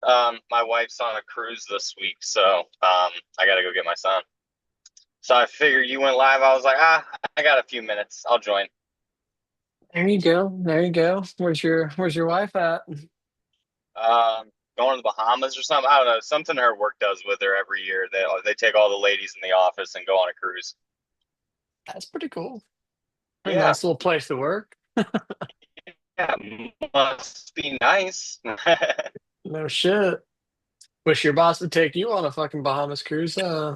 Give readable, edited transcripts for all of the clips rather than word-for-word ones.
My wife's on a cruise this week, so I gotta go get my son. So I figured you went live. I was like, I got a few minutes. I'll join. There you go. There you go. Where's your wife at? Going to the Bahamas or something. I don't know. Something her work does with her every year. They take all the ladies in the office and go on a cruise. That's pretty cool. A Yeah, nice little place to work. yeah, must be nice. No shit. Wish your boss would take you on a fucking Bahamas cruise. I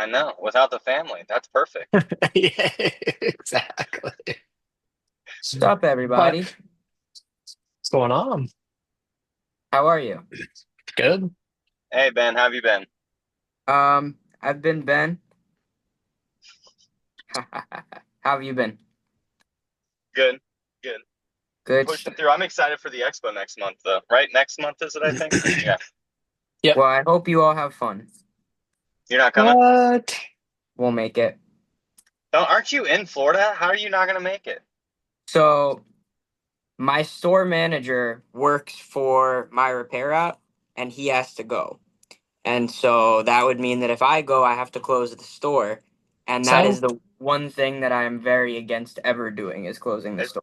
know. Without the family, that's perfect. Yeah, exactly. What's up, But everybody? what's going on? How are you? Good. Hey Ben, how have you been? I've been Ben. How have you been? Good, good. Good Pushing stuff. through. I'm excited for the expo next month, though. Right? Next month is it? I think. Yeah. Yep. Well, I hope you all have fun. You're not coming? What? We'll make it. Don't, aren't you in Florida? How are you not gonna make it? So, my store manager works for my repair app, and he has to go. And so that would mean that if I go, I have to close the store. And that is So the one thing that I am very against ever doing is closing the It store.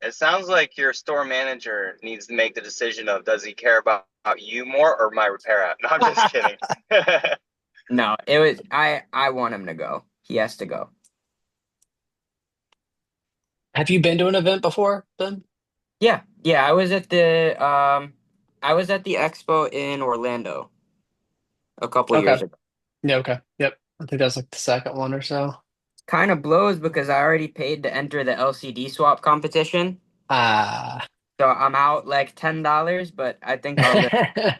it sounds like your store manager needs to make the decision of does he care about you more or my repair app? No, I'm just kidding. No, it was I want him to go. He has to go. have you been to an event before, Ben? Yeah, yeah, I was at the expo in Orlando a couple Okay. years ago. Yeah, okay. Yep. I think that's like the second one or so. Kind of blows because I already paid to enter the LCD swap competition. Ah. So I'm out like $10, but I think I'll live.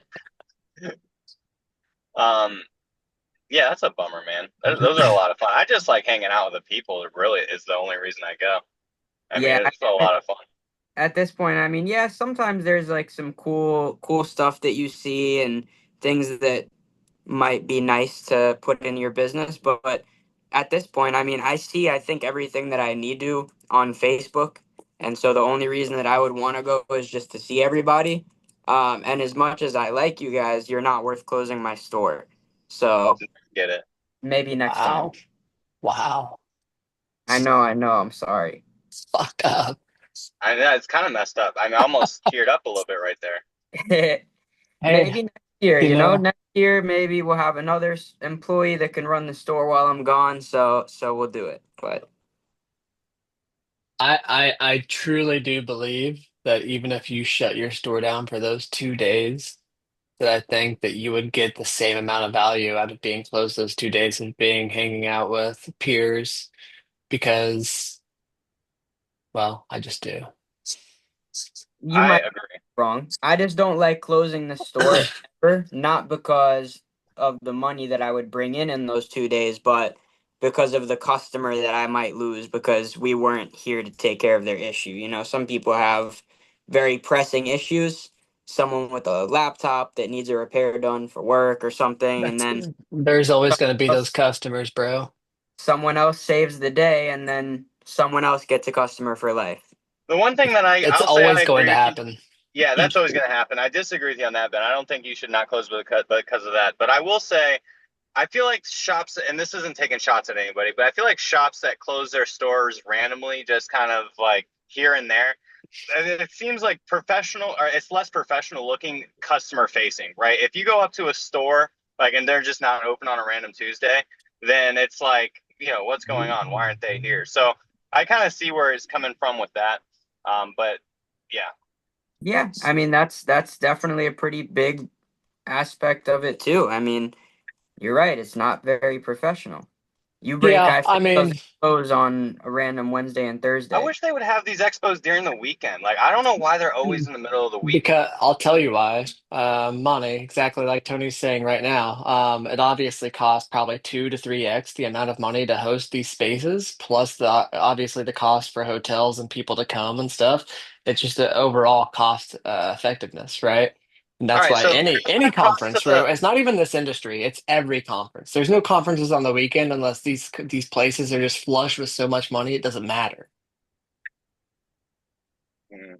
um, yeah, that's a bummer, man. Those are a lot of fun. I just like hanging out with the people. It really is the only reason I go. I mean, Yeah, it's a at, lot of fun. at this point, I mean, yeah, sometimes there's like some cool stuff that you see and things that might be nice to put in your business, but at this point, I mean, I think everything that I need to on Facebook, and so the only reason that I would want to go is just to see everybody. And as much as I like you guys, you're not worth closing my store. So Get it? maybe next Wow. time. Wow. I know, I'm sorry. Fuck up. I know it's kind of messed up. I almost teared up a little bit right there. Hey, Maybe next year, you know, next year maybe we'll have another employee that can run the store while I'm gone, so we'll do it. But I truly do believe that even if you shut your store down for those 2 days, that I think that you would get the same amount of value out of being closed those 2 days as being hanging out with peers because, well, I just do. you I might agree. wrong. I just don't like closing the store ever, not because of the money that I would bring in those 2 days, but because of the customer that I might lose because we weren't here to take care of their issue. You know, some people have very pressing issues, someone with a laptop that needs a repair done for work or something, and That's then there's always going to be else- those customers, bro. someone else saves the day, and then someone else gets a customer for life. The one thing that It's I'll say I always going agree to with you. happen. Yeah, that's always going to happen. I disagree with you on that, Ben. I don't think you should not close because of that. But I will say, I feel like shops, and this isn't taking shots at anybody, but I feel like shops that close their stores randomly, just kind of like here and there, it seems like professional, or it's less professional looking customer facing, right? If you go up to a store, like, and they're just not open on a random Tuesday, then it's like, what's going on? Why aren't they here? So I kind of see where it's coming from with that. But yeah, Yeah, I mean that's definitely a pretty big aspect of it too. I mean, you're right, it's not very professional. You break Yeah, guys I mean, clothes on a random Wednesday and I Thursday. wish they would have these expos during the weekend. Like, I don't know why they're always in the middle of the week. because I'll tell you why. Money, exactly like Tony's saying right now. It obviously costs probably 2 to 3x the amount of money to host these spaces, plus the obviously the cost for hotels and people to come and stuff. It's just the overall cost effectiveness, right? And All that's right, why so any the cost of conference, bro, the it's not even this industry, it's every conference. There's no conferences on the weekend unless these places are just flush with so much money, it doesn't matter. Hmm,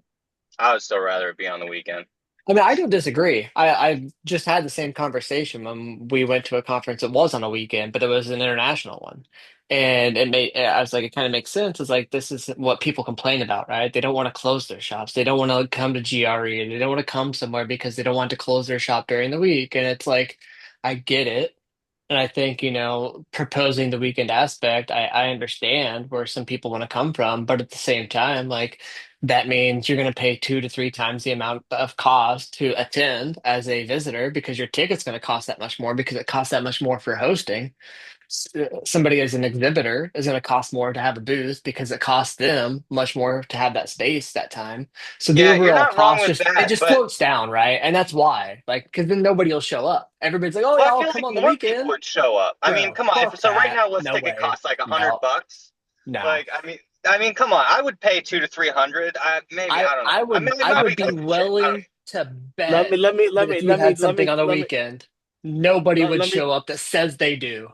I would still rather it be on the weekend. I mean, I don't disagree. I just had the same conversation when we went to a conference. It was on a weekend, but it was an international one. And I was like, it kind of makes sense. It's like, this is what people complain about, right? They don't want to close their shops. They don't want to come to GRE. They don't want to come somewhere because they don't want to close their shop during the week. And it's like, I get it. And I think, proposing the weekend aspect, I understand where some people want to come from, but at the same time, like that means you're going to pay 2 to 3 times the amount of cost to attend as a visitor because your ticket's going to cost that much more because it costs that much more for hosting. Somebody as an exhibitor is going to cost more to have a booth because it costs them much more to have that space that time. So the Yeah, you're overall not wrong cost with just it that, just but floats down, right? And that's why, like, because then nobody will show up. Everybody's like, "Oh yeah, well, I I'll feel come like on the more people weekend." would show up. I mean, Bro, come on. fuck So right that. now, let's No take it way. costs like a hundred No, bucks. no. Like, I mean, come on. I would pay 200 to 300. Maybe I I don't know. I I would mean, it I might would be be close to cheap. I don't willing to Let me bet let me let that me if you let me had let me something on the let me weekend, nobody would let me show up that says they do.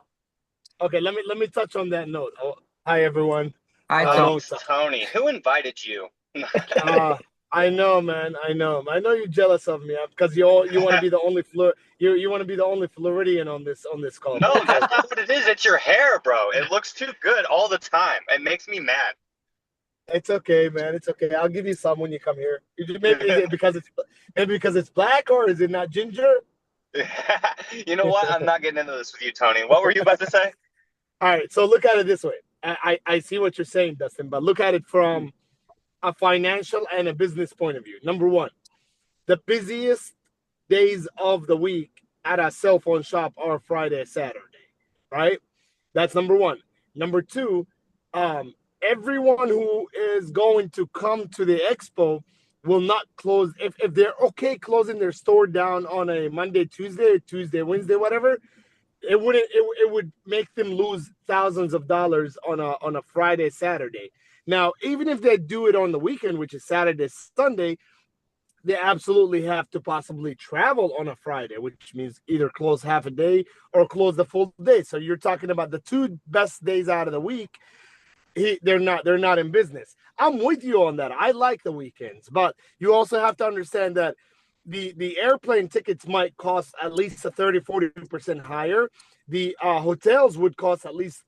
okay, let me touch on that note. Oh, hi everyone. I know. Oh, don't. Long it's time. Tony. Who invited you? I know, man. I know. I know you're jealous of me because you want to be the only you want to be the only Floridian on this call, but No, it's that's okay. not what it is. It's your hair, bro. It looks too good all the time. It makes me mad. It's okay, man. It's okay. I'll give you some when you come here. Maybe is it because it's black or is it not ginger? You know what? I'm not getting into this with you, Tony. What were you about to say? All right. So look at it this way. I see what you're saying, Dustin, but look at it from a financial and a business point of view. Number one, the busiest days of the week at a cell phone shop are Friday, Saturday, right? That's number one. Number two, everyone who is going to come to the expo will not close if they're okay closing their store down on a Monday, Tuesday, Wednesday, whatever. It would make them lose thousands of dollars on a Friday, Saturday. Now, even if they do it on the weekend, which is Saturday, Sunday, they absolutely have to possibly travel on a Friday, which means either close half a day or close the full day. So you're talking about the two best days out of the week. They're not in business. I'm with you on that. I like the weekends, but you also have to understand that the airplane tickets might cost at least a 30-40% higher. The hotels would cost at least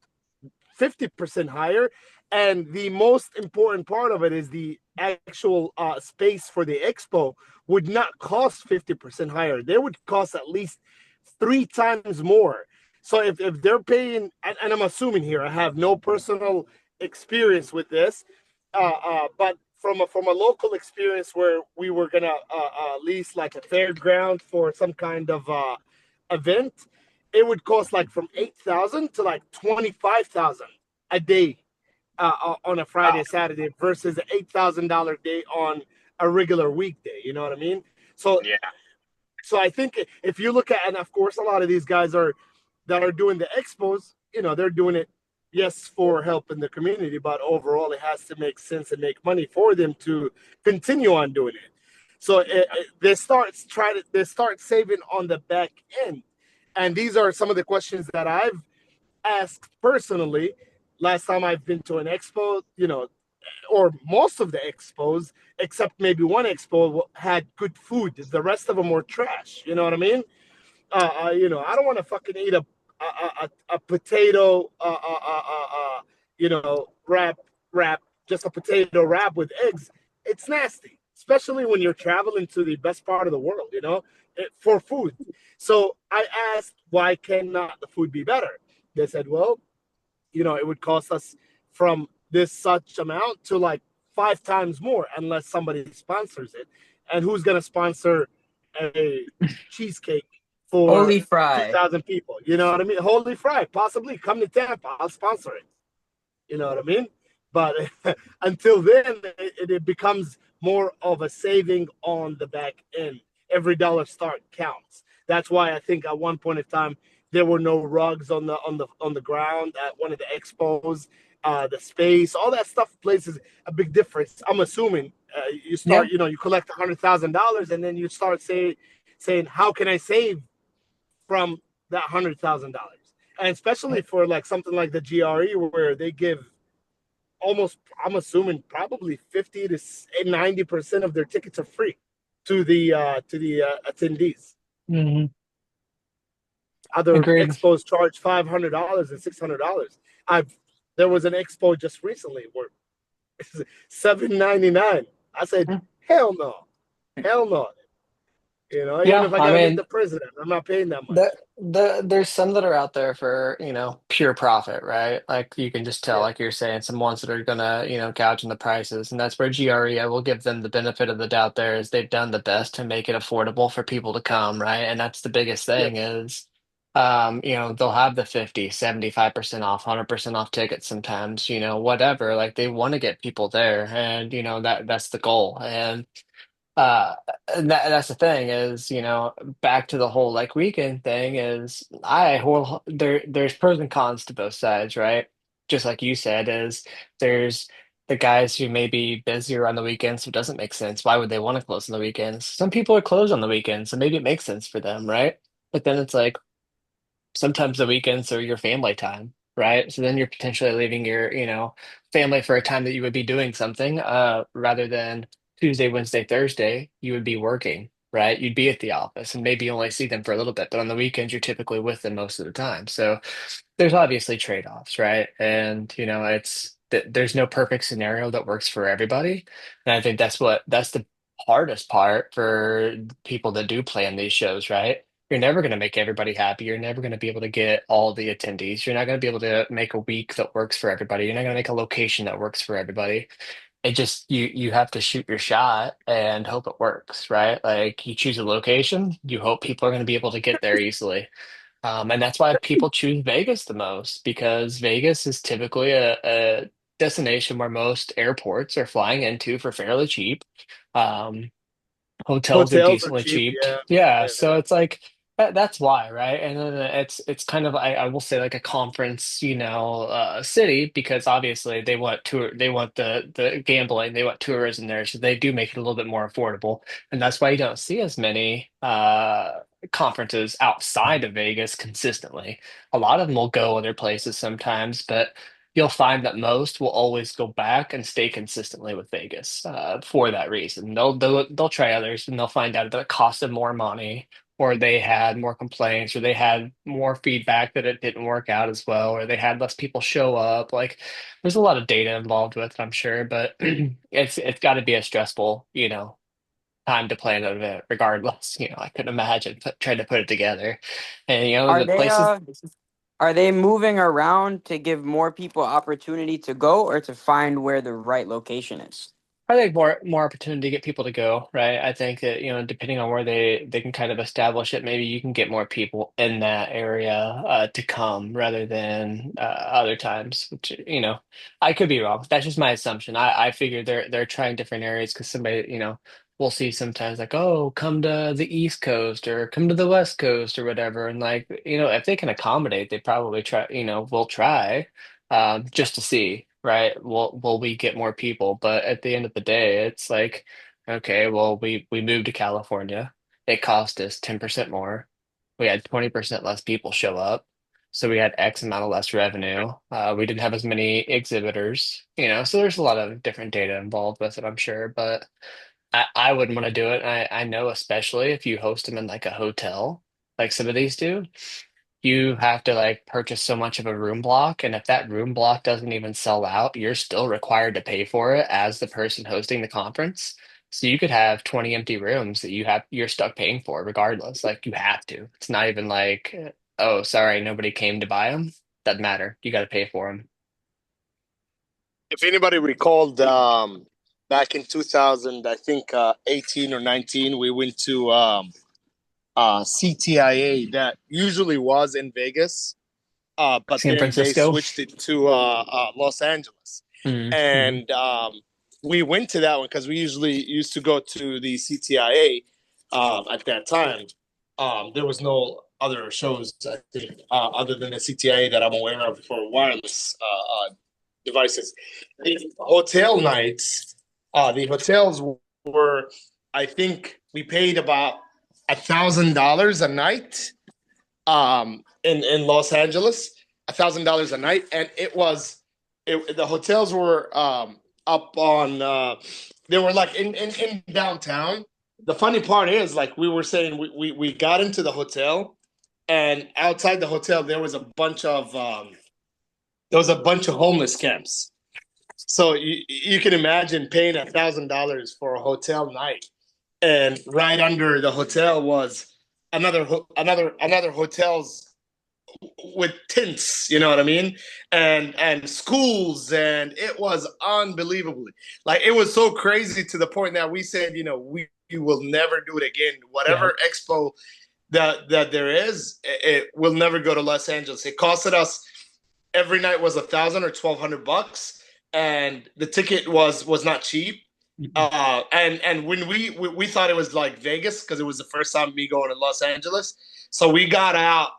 50% higher. And the most important part of it is the actual space for the expo would not cost 50% higher. They would cost at least 3 times more. So if they're paying, and I'm assuming here, I have no personal experience with this, but from a local experience where we were gonna lease like a fairground for some kind of event, it would cost like from 8,000 to like 25,000 a day on a Wow. Friday, Saturday versus an $8,000 day on a regular weekday. You know what I mean? So, Yeah. so I think if you look at, and of course, a lot of these guys that are doing the expos, they're doing it, yes, for helping the community, but overall, it has to make sense and make money for them to continue on doing it. So they start saving on the back end, and these are some of the questions that I've asked personally last time I've been to an expo, or most of the expos, except maybe one expo had good food. The rest of them were trash. You know what I mean? I don't want to fucking eat a potato, wrap, just a potato wrap with eggs. It's nasty, especially when you're traveling to the best part of the world, for food. So I asked, why cannot the food be better? They said, well, it would cost us from this such amount to like 5 times more unless somebody sponsors it. And who's going to sponsor a cheesecake for Holy fry. 2,000 people? You know what I mean? Holy fry, possibly come to Tampa. I'll sponsor it. You know what I mean? But until then, it becomes more of a saving on the back end. Every dollar start counts. That's why I think at one point in time there were no rugs on the ground at one of the expos. The space, all that stuff plays a big difference. I'm assuming you Yeah. start, you collect $100,000, and then you start saying, how can I save from that $100,000? And especially for like something like the GRE, where they give almost, I'm assuming probably 50 to 90% of their tickets are free. to the attendees. Mhm. Other Agreed. expos charge $500 and $600. I've There was an expo just recently where it's $799. I said, hell no, hell no. Even Yeah, if I I gotta meet mean, the president, I'm not paying that much. there's some that are out there for, pure profit, right? Like you can just tell, Yeah, like you're saying, some ones that are gonna, gouge on the prices. And that's where GRE, I will give them the benefit of the doubt there, is they've done the best to make it affordable for people to come, right? And that's the biggest yeah, thing is they'll have the 50, 75% off, 100% off tickets sometimes, whatever. Like they want to get people there, and that's the goal. Uh, and that's the thing is, back to the whole like weekend thing is there's pros and cons to both sides, right? Just like you said, is there's the guys who may be busier on the weekends, so it doesn't make sense. Why would they want to close on the weekends? Some people are closed on the weekends, so maybe it makes sense for them, right? But then it's like sometimes the weekends are your family time, right? So then you're potentially leaving your, family for a time that you would be doing something, rather than Tuesday, Wednesday, Thursday, you would be working, right? You'd be at the office and maybe only see them for a little bit, but on the weekends, you're typically with them most of the time. So there's obviously trade-offs, right? And there's no perfect scenario that works for everybody. And I think that's the hardest part for people that do plan these shows, right? You're never going to make everybody happy. You're never going to be able to get all the attendees. You're not going to be able to make a week that works for everybody. You're not going to make a location that works for everybody. It just you have to shoot your shot and hope it works, right? Like you choose a location, you hope people are going to be able to get there easily. And that's why people choose Vegas the most, because Vegas is typically a destination where most airports are flying into for fairly cheap. Um, Hotels are hotels are decently cheap. cheap. Yeah, Yeah, yeah. so it's like that's why, right? And then it's kind of I will say like a conference, city, because obviously they want the gambling, they want tourism there, so they do make it a little bit more affordable. And that's why you don't see as many conferences outside of Vegas consistently. A lot of them will go other places sometimes, but you'll find that most will always go back and stay consistently with Vegas, for that reason. They'll try others and they'll find out that it cost them more money, or they had more complaints, or they had more feedback that it didn't work out as well, or they had less people show up. Like there's a lot of data involved with it, I'm sure, but it's got to be a stressful, time to plan an event regardless. I couldn't imagine trying to put it together. And Are the they places. are they moving around to give more people opportunity to go or to find where the right location is? I think more opportunity to get people to go, right? I think that, depending on where they can kind of establish it, maybe you can get more people in that area to come rather than other times, which, I could be wrong. That's just my assumption. I figure they're trying different areas because somebody, we'll see sometimes like, oh, come to the East Coast or come to the West Coast or whatever. And like, if they can accommodate, they probably try, will try, just to see, right? Will we get more people? But at the end of the day, it's like, okay, well, we moved to California. It cost us 10% more. We had 20% less people show up. So we had X amount of less revenue. We didn't have as many exhibitors, so there's a lot of different data involved with it, I'm sure. But I wouldn't want to do it. I know, especially if you host them in like a hotel, like some of these do, you have to like purchase so much of a room block, and if that room block doesn't even sell out, you're still required to pay for it as the person hosting the conference. So you could have 20 empty rooms that you're stuck paying for regardless. Like you have to. It's not even like, oh, sorry, nobody came to buy them. Doesn't matter. You got to pay for them. If anybody recalled, back in 2000, I think 18 or 19, we went to CTIA that usually was in Vegas, but San then they Francisco. switched it to Los Angeles. Mm-hmm. And we went to that one because we usually used to go to the CTIA at that time. There was no other shows, I think, other than the CTIA that I'm aware of for wireless devices. The hotel nights, the hotels were, I think, we paid about $1,000 a night in Los Angeles, $1,000 a night, and the hotels were up on they were like in downtown, the funny part is, like we were saying, we got into the hotel, and outside the hotel there was a bunch of homeless camps. So you can imagine paying $1,000 for a hotel night, and right under the hotel was another hotels with tents, you know what I mean, and schools, and it was unbelievably, like, it was so crazy to the point that we said, we will never do it again. Yeah. Whatever expo that there is, it will never go to Los Angeles. It costed us, every night was 1,000 or 1,200 bucks, and the ticket was not cheap. And when we thought it was like Vegas, because it was the first time me going to Los Angeles. So we got out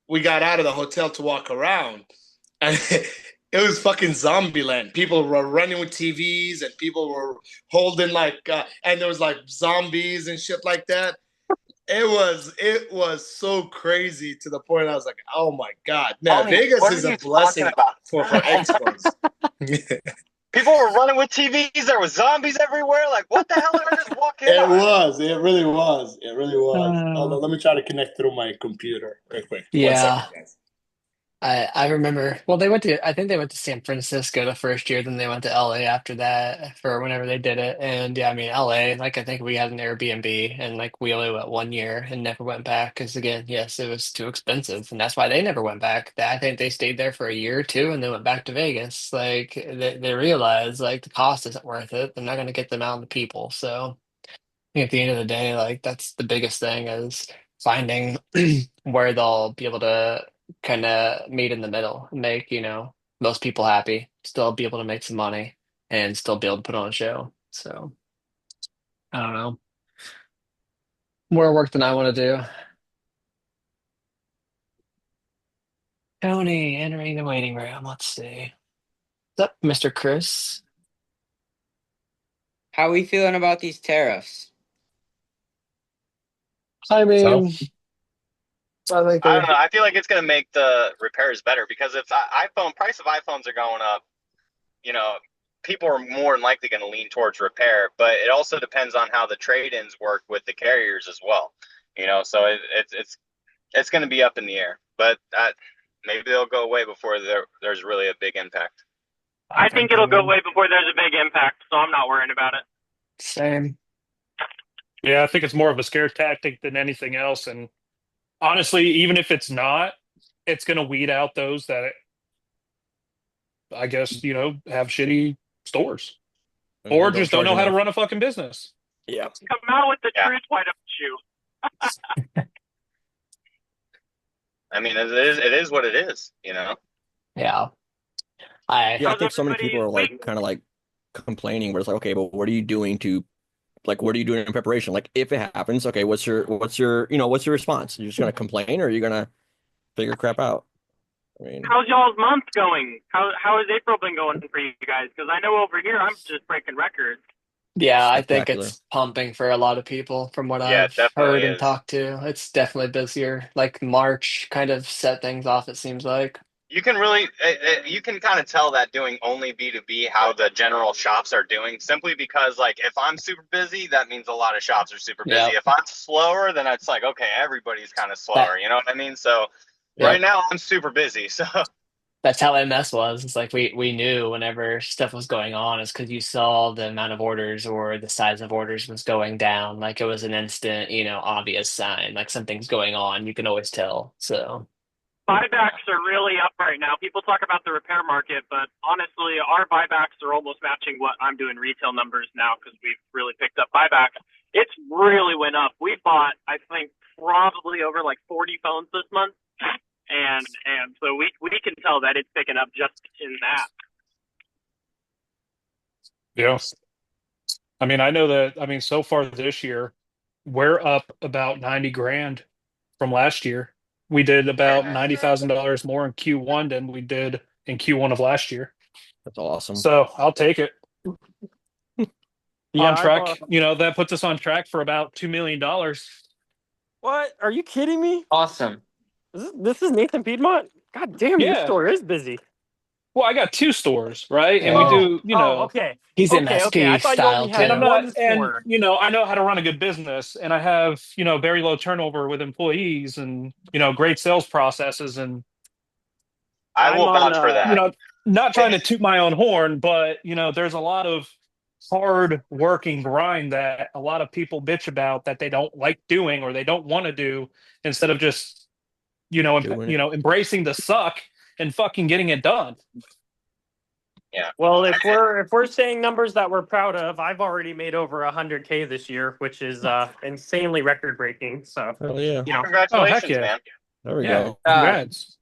of the hotel to walk around, and it was fucking zombie land. People were running with TVs, and people were holding and there was like zombies and shit like that. It was so crazy to the point I was like, oh my god, man, Tony, Vegas what is are a you talking blessing about? for expos. People were running with TVs. There was zombies everywhere. Like, what the hell did I just walk in It on? was. It really was. It really was. Uh, Although, let me try to connect through my computer real quick. One second, yeah. guys. I remember, well, I think they went to San Francisco the first year, then they went to LA after that for whenever they did it. And yeah, I mean, LA, like, I think we had an Airbnb and like we only went 1 year and never went back because, again, yes, it was too expensive. And that's why they never went back. I think they stayed there for a year or two and then went back to Vegas. Like, they realized, like, the cost isn't worth it. They're not going to get the amount of people. So, think at the end of the day, like that's the biggest thing is finding where they'll be able to kind of meet in the middle, make, most people happy, still be able to make some money and still be able to put on a show. So I don't know. More work than I want to do. Tony entering the waiting room. Let's see. What's up, Mr. Chris? How are we feeling about these tariffs? I So, mean, I think I don't they're know. I feel like it's going to make the repairs better because if iPhone price of iPhones are going up, you know, people are more than likely going to lean towards repair. But it also depends on how the trade-ins work with the carriers as well. So it's going to be up in the air. But maybe they'll go away before there's really a big impact. I think it'll go away before there's a big impact, so I'm not worrying about it. same. yeah, I think it's more of a scare tactic than anything else. And honestly, even if it's not, it's going to weed out those that I guess, have shitty stores And or who don't just don't charge know how to enough. run a fucking business. Yeah. Come out with the Yeah. truth, why don't you? I mean, it is what it is. Yeah. Yeah, I How's think so many everybody people are like kind of like complaining, where it's like, okay, but what are you doing in preparation? Like, if it happens, okay, what's your response? You're just gonna complain, or are you gonna figure crap out? I mean, How's y'all's month going? How has April been going for you guys? Because I know over here I'm just breaking records. Yeah, I think spectacular. it's pumping for a lot of people from what Yeah, it I've definitely heard and is. talked to. It's definitely busier. Like March kind of set things off, it seems like. You can really, you can kind of tell that doing only B2B, how the general shops are doing, simply because, like, if I'm super busy, that means a lot of shops are super busy. Yeah. If I'm slower, then it's like, okay, everybody's kind of slower. That You know what I mean? So yeah. right now I'm super busy. So That's how MS was. It's like we knew whenever stuff was going on is because you saw the amount of orders or the size of orders was going down. Like it was an instant, obvious sign. Like something's going on. You can always tell. So Buybacks are really up right now. People talk about the repair market, but honestly, our buybacks are almost matching what I'm doing retail numbers now because we've really picked up buybacks. It's really went up. We bought, I think, probably over like 40 phones this month, and so we can tell that it's picking up just in that. Yeah. I mean, I know that, so far this year, we're up about 90 grand from last year. We did about $90,000 more in Q1 than we did in Q1 of last year. That's awesome. So I'll take it. Yeah, On track. That puts us on track for about $2 million. What? Are you kidding me? Awesome. This is Nathan Piedmont? God damn, your Yeah. store is busy. Well, I got two stores, right? And we Oh, Oh, do, oh, okay, He's okay. I MSP thought you only style and had I'm too. not, one and store. I know how to run a good business, and I have, very low turnover with employees, and great sales processes, and I I'm will on. vouch for you that. know, not trying to toot my own horn, but there's a lot of hard working grind that a lot of people bitch about that they don't like doing or they don't want to do instead of just doing it. embracing the suck and fucking getting it done. Yeah. Well, if we're saying numbers that we're proud of, I've already made over 100K this year, which is insanely record breaking. So, Oh yeah. Oh, heck Congratulations, yeah. man. There we Yeah. go. Congrats.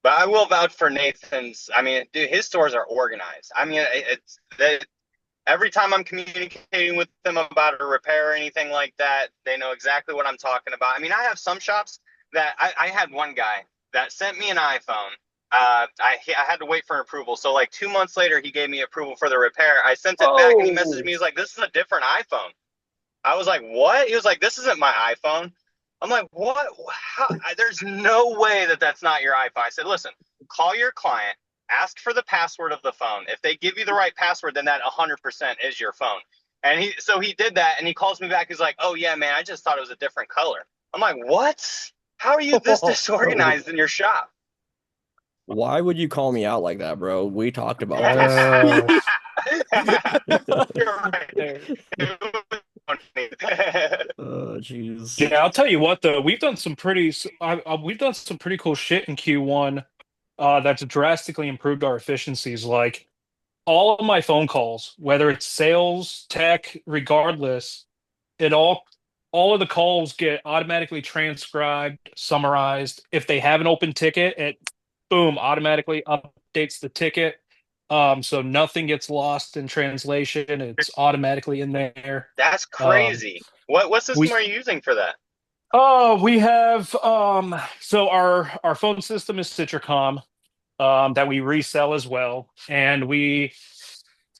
But I will vouch for Nathan's. I mean, dude, his stores are organized. I mean, it's that every time I'm communicating with them about a repair or anything like that, they know exactly what I'm talking about. I mean, I have some shops that I had one guy that sent me an iPhone. I had to wait for approval. So like 2 months later, he gave me approval for the repair. I sent it back and he messaged me. He's like, "This is a different iPhone." I was like, "What?" He was like, "This isn't my iPhone." I'm like, "What? How? There's no way that that's not your iPhone." I said, "Listen, call your client, ask for the password of the phone. If they give you the right password, then that 100% is your phone." And he did that, and he calls me back. He's like, "Oh yeah, man, I just thought it was a different color." I'm like, "What? How are you this disorganized in your shop?" Why would you call me out like that, bro? We talked about this. Uh, You're right. Jeez. yeah, I'll tell you what though, we've done some pretty cool shit in Q1 that's drastically improved our efficiencies. Like all of my phone calls, whether it's sales, tech, regardless, it all of the calls get automatically transcribed, summarized. If they have an open ticket, it boom automatically updates the ticket. So nothing gets lost in translation. It's automatically in there. That's Um, crazy. What we system are you using for that? we have so our phone system is Citricom that we resell as well, and we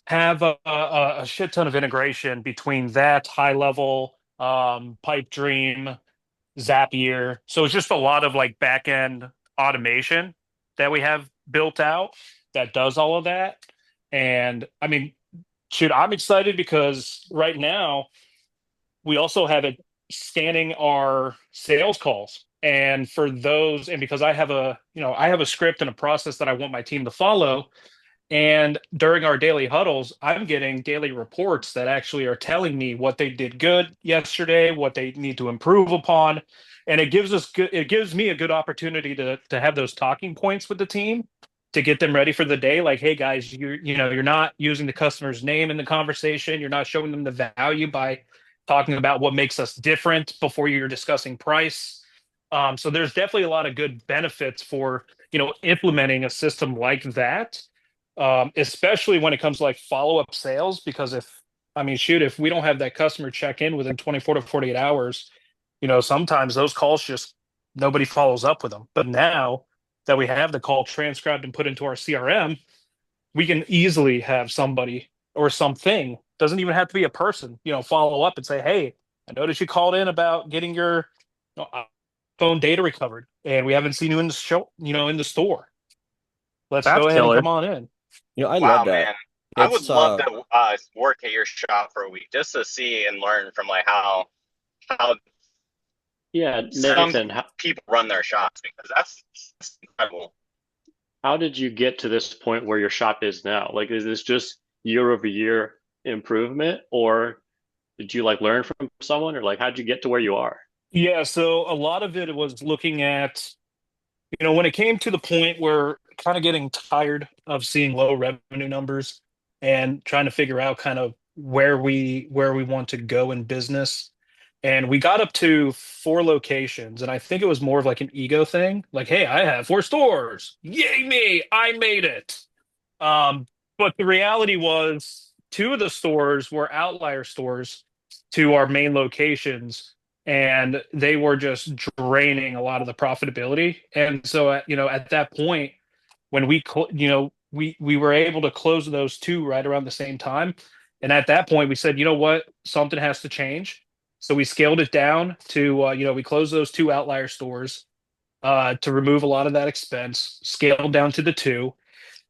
have a shit ton of integration between that high level Pipe Dream, Zapier. So it's just a lot of like back end automation that we have built out that does all of that. And I mean, shoot, I'm excited because right now we also have it scanning our sales calls. And for those, and because I have a script and a process that I want my team to follow, and during our daily huddles, I'm getting daily reports that actually are telling me what they did good yesterday, what they need to improve upon. And it gives me a good opportunity to have those talking points with the team to get them ready for the day. Like, hey guys, you're not using the customer's name in the conversation. You're not showing them the value by talking about what makes us different before you're discussing price. So there's definitely a lot of good benefits for, implementing a system like that, especially when it comes to like follow up sales. Because I mean, shoot, if we don't have that customer check in within 24 to 48 hours, sometimes those calls just nobody follows up with them. But now that we have the call transcribed and put into our CRM, we can easily have somebody or something, doesn't even have to be a person, follow up and say, hey, I noticed you called in about getting your phone data recovered, and we haven't seen you in the show, in the store. Let's That's go ahead and killer. come on in. I love Wow, that. man. I would It's love to work at your shop for a week just to see and learn from like how Yeah, some Nathan, people run their shops because that's incredible. how did you get to this point where your shop is now? Like, is this just year over year improvement, or did you like learn from someone, or like how'd you get to where you are? Yeah, so a lot of it was looking at, when it came to the point where kind of getting tired of seeing low revenue numbers and trying to figure out kind of where we want to go in business. And we got up to 4 locations, and I think it was more of like an ego thing. Like, hey, I have 4 stores. Yay me, I made it. Um, but the reality was 2 of the stores were outlier stores to our main locations, and they were just draining a lot of the profitability. And so, at that point, when we were able to close those 2 right around the same time, and at that point, we said, you know what, something has to change. So we scaled it down to, we closed those 2 outlier stores. to remove a lot of that expense, scaled down to the two,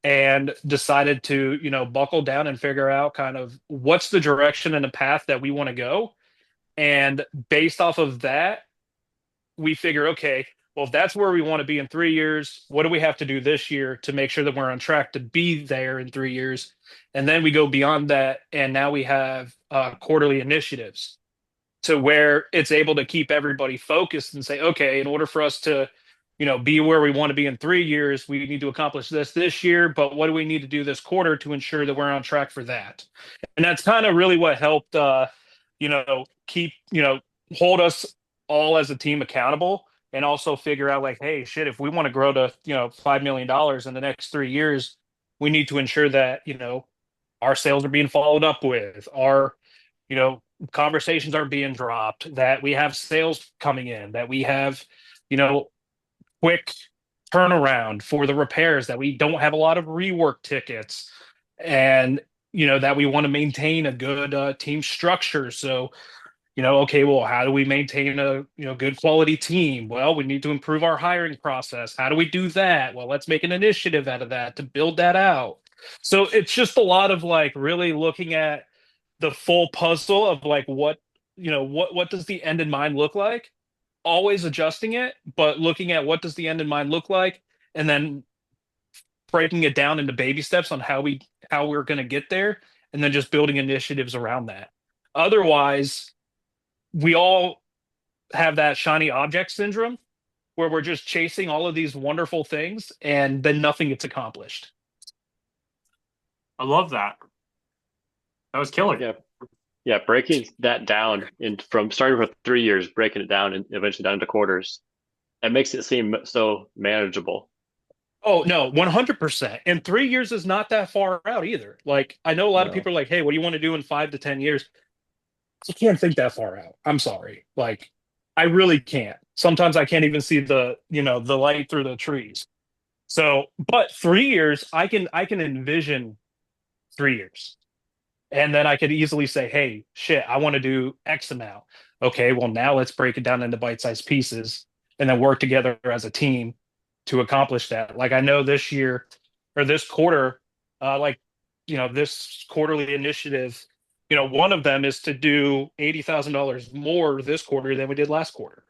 and decided to, buckle down and figure out kind of what's the direction and the path that we want to go. And based off of that, we figure, okay, well, if that's where we want to be in 3 years, what do we have to do this year to make sure that we're on track to be there in 3 years? And then we go beyond that, and now we have quarterly initiatives to where it's able to keep everybody focused and say, okay, in order for us to, be where we want to be in 3 years, we need to accomplish this year. But what do we need to do this quarter to ensure that we're on track for that? And that's kind of really what helped, keep, hold us all as a team accountable, and also figure out like, hey, shit, if we want to grow to, $5 million in the next 3 years, we need to ensure that, our sales are being followed up with, our, you know, conversations aren't being dropped, that we have sales coming in, that we have, you know, quick turnaround for the repairs, that we don't have a lot of rework tickets, and, that we want to maintain a good team structure. So, okay, well, how do we maintain a, good quality team? Well, we need to improve our hiring process. How do we do that? Well, let's make an initiative out of that to build that out. So it's just a lot of like really looking at the full puzzle of like what does the end in mind look like, always adjusting it, but looking at what does the end in mind look like, and then breaking it down into baby steps on how we're going to get there, and then just building initiatives around that. Otherwise, we all have that shiny object syndrome where we're just chasing all of these wonderful things and then nothing gets accomplished. I love that. That was killer. Yeah. Yeah, breaking that down from starting with 3 years, breaking it down and eventually down to quarters, that makes it seem so manageable. Oh no, 100%. And 3 years is not that far out either. Like I know a lot of people are like, hey, what do you want to do in 5 to 10 years? I can't think that far out. I'm sorry. Like I really can't. Sometimes I can't even see the light through the trees. So, but 3 years, I can envision 3 years. And then I could easily say, hey, shit, I want to do X amount. Okay, well, now let's break it down into bite-sized pieces and then work together as a team to accomplish that. Like I know this year or this quarter, this quarterly initiative, one of them is to do $80,000 more this quarter than we did last quarter.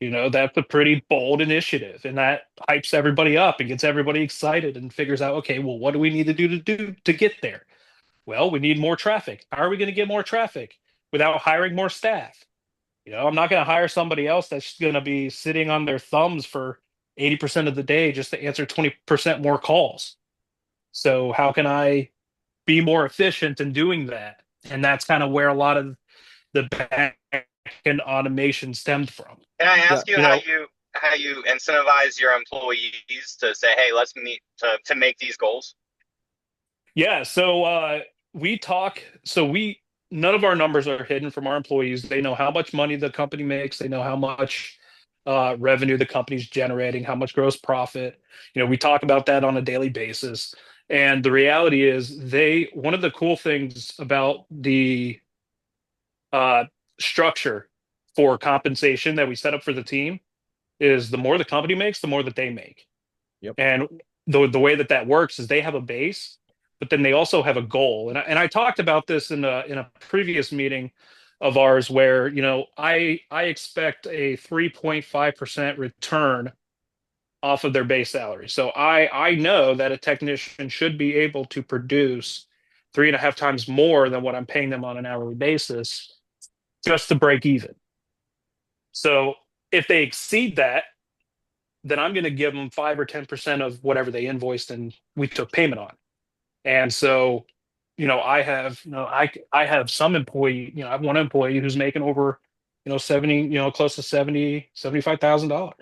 That's a pretty bold initiative, and that hypes everybody up and gets everybody excited and figures out, okay, well, what do we need to do to get there? Well, we need more traffic. How are we going to get more traffic without hiring more staff? I'm not going to hire somebody else that's going to be sitting on their thumbs for 80% of the day just to answer 20% more calls. So how can I be more efficient in doing that? And that's kind of where a lot of the back end automation stemmed from. Can I ask you how you incentivize your employees to say, hey, let's meet to make these goals? Yeah, so we talk. None of our numbers are hidden from our employees. They know how much money the company makes. They know how much revenue the company's generating, how much gross profit. We talk about that on a daily basis. And the reality is, one of the cool things about the structure for compensation that we set up for the team is the more the company makes, the more that they make. Yep. And the way that works is they have a base, but then they also have a goal. And I talked about this in a previous meeting of ours where, I expect a 3.5% return off of their base salary. So I know that a technician should be able to produce 3.5 times more than what I'm paying them on an hourly basis just to break even. So if they exceed that, then I'm going to give them 5 or 10% of whatever they invoiced and we took payment on. And so, I have, I have some employee, I have one employee who's making over, 70, close to $75,000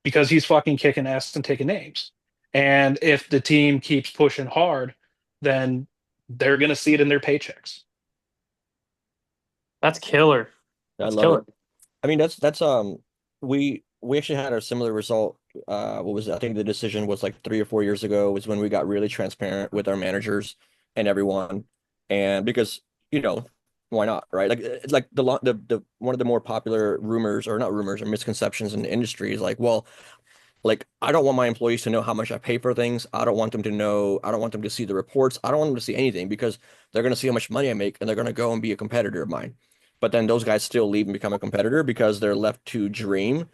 because he's fucking kicking ass and taking names. And if the team keeps pushing hard, then they're going to see it in their paychecks. That's killer. I That's love killer. it. I mean, that's we actually had a similar result. I think the decision was like 3 or 4 years ago was when we got really transparent with our managers and everyone. And because, Why not? Right? Like it's like the one of the more popular rumors, or not rumors, or misconceptions in the industry is like, well, like I don't want my employees to know how much I pay for things. I don't want them to know, I don't want them to see the reports. I don't want them to see anything because they're going to see how much money I make and they're going to go and be a competitor of mine. But then those guys still leave and become a competitor because they're left to dream.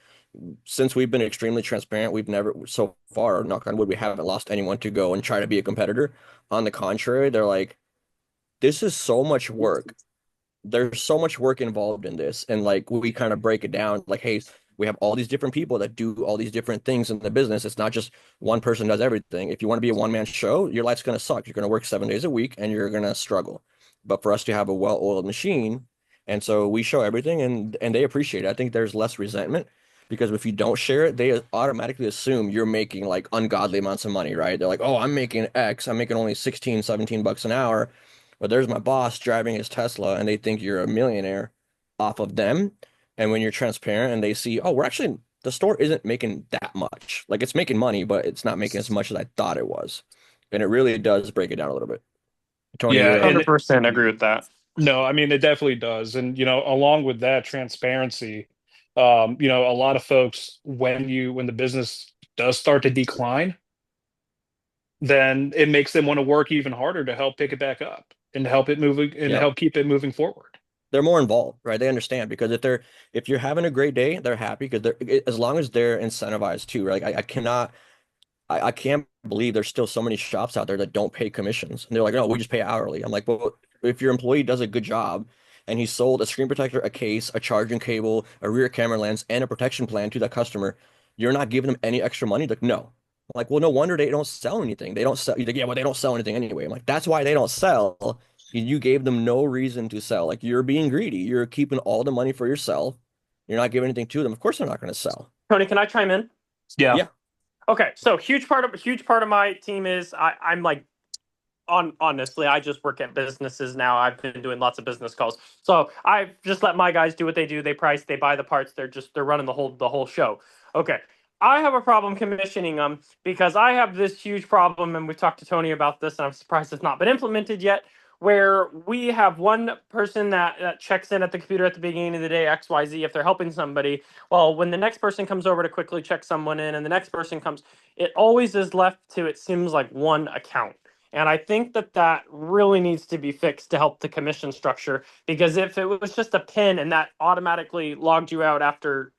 Since we've been extremely transparent, we've never, so far, knock on wood, we haven't lost anyone to go and try to be a competitor. On the contrary, they're like, this is so much work. There's so much work involved in this, and like we kind of break it down like, hey, we have all these different people that do all these different things in the business. It's not just one person does everything. If you want to be a one-man show, your life's going to suck. You're going to work 7 days a week and you're going to struggle. But for us to have a well-oiled machine, and so we show everything, and they appreciate it. I think there's less resentment because if you don't share it, they automatically assume you're making like ungodly amounts of money, right? They're like, oh, I'm making X, I'm making only 16, 17 bucks an hour, but there's my boss driving his Tesla and they think you're a millionaire off of them. And when you're transparent and they see, oh, we're actually, the store isn't making that much. Like it's making money, but it's not making as much as I thought it was. And it really does break it down a little bit. Tony, Yeah, you're, 100% agree with that. no, I mean it definitely does. And along with that transparency, a lot of folks when the business does start to decline, then it makes them want to work even harder to help pick it back up and help it moving and yeah, help keep it moving forward. they're more involved, right? They understand because if you're having a great day, they're happy because as long as they're incentivized too, right? Like I cannot I can't believe there's still so many shops out there that don't pay commissions. And they're like, no, we just pay hourly. I'm like, well, if your employee does a good job and he sold a screen protector, a case, a charging cable, a rear camera lens, and a protection plan to that customer, you're not giving them any extra money? Like, no. I'm like, well, no wonder they don't sell anything. They don't sell. You're like, yeah, well, they don't sell anything anyway. I'm like, that's why they don't sell. You gave them no reason to sell. Like, you're being greedy. You're keeping all the money for yourself. You're not giving anything to them. Of course, they're not going to sell. Tony, can I chime in? Yeah. Yeah. Okay, so huge part of my team is I'm like honestly, I just work at businesses now. I've been doing lots of business calls. So I've just let my guys do what they do. They price, they buy the parts, they're running the whole show. Okay. I have a problem commissioning them because I have this huge problem, and we've talked to Tony about this, and I'm surprised it's not been implemented yet, where we have one person that checks in at the computer at the beginning of the day, XYZ, if they're helping somebody. Well, when the next person comes over to quickly check someone in and the next person comes, it always is left to, it seems like, one account. And I think that really needs to be fixed to help the commission structure. Because if it was just a pin and that automatically logged you out after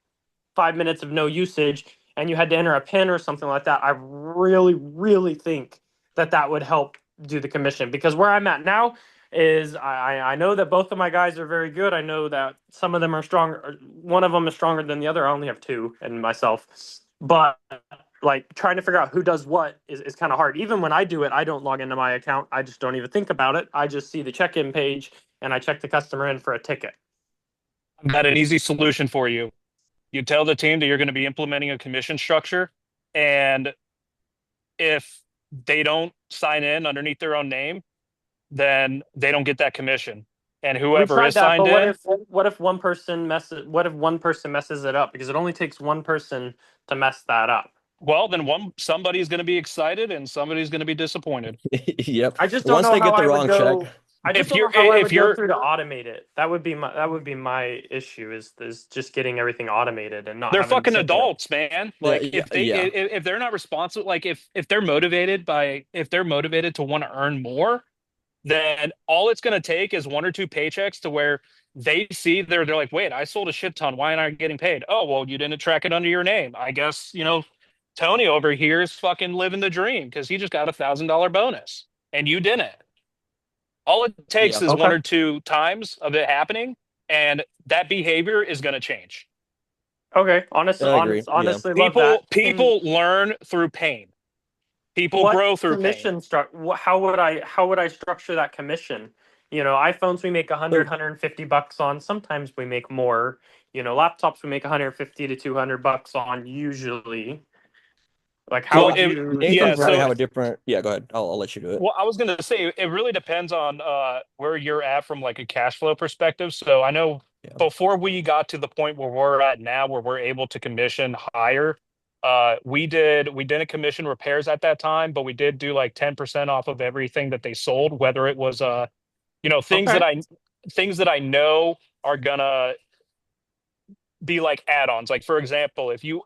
5 minutes of no usage and you had to enter a pin or something like that, I really, really think that would help do the commission. Because where I'm at now is I know that both of my guys are very good. I know that some of them are stronger. One of them is stronger than the other. I only have two and myself. But like trying to figure out who does what is kind of hard. Even when I do it, I don't log into my account. I just don't even think about it. I just see the check-in page and I check the customer in for a ticket. I've got an easy solution for you. You tell the team that you're going to be implementing a commission structure, and if they don't sign in underneath their own name, then they don't get that commission. And We whoever tried is that, signed but what in, if one person messes? What if one person messes it up? Because it only takes one person to mess that up. well, then somebody's going to be excited and somebody's going to be disappointed. Yep. I just don't Once know they how get the I would wrong check, go. I just If don't know you're how I if would go you're through to automate it. That would be my issue is just getting everything automated and not they're having fucking simple. adults, man. yeah, Like yeah, yeah. if they're not responsible, like if they're motivated to want to earn more, then all it's going to take is one or two paychecks to where they see they're like, wait, I sold a shit ton. Why aren't I getting paid? Oh, well, you didn't track it under your name. I guess, Tony over here is fucking living the dream because he just got $1,000 bonus and you didn't. All it takes Yeah. is one Okay. or two times of it happening, and that behavior is going to change. Okay. Honestly, I agree. Yeah. honestly, love that. People learn through pain. People What grow through pain. commission structure? How would I structure that commission? iPhones we make 100, So 150 bucks on. Sometimes we make more. Laptops we make 150 to 200 bucks on usually. Like, how Well, would you Nathan yeah. structure probably So have that? a different. Yeah, go ahead. I'll let you do it. Well, I was going to say it really depends on where you're at from like a cash flow perspective. So I know Yeah. before we got to the point where we're at now, where we're able to commission higher, we didn't commission repairs at that time, but we did do like 10% off of everything that they sold, whether it was things that Okay. things that I know are gonna be like add-ons. Like for example, if you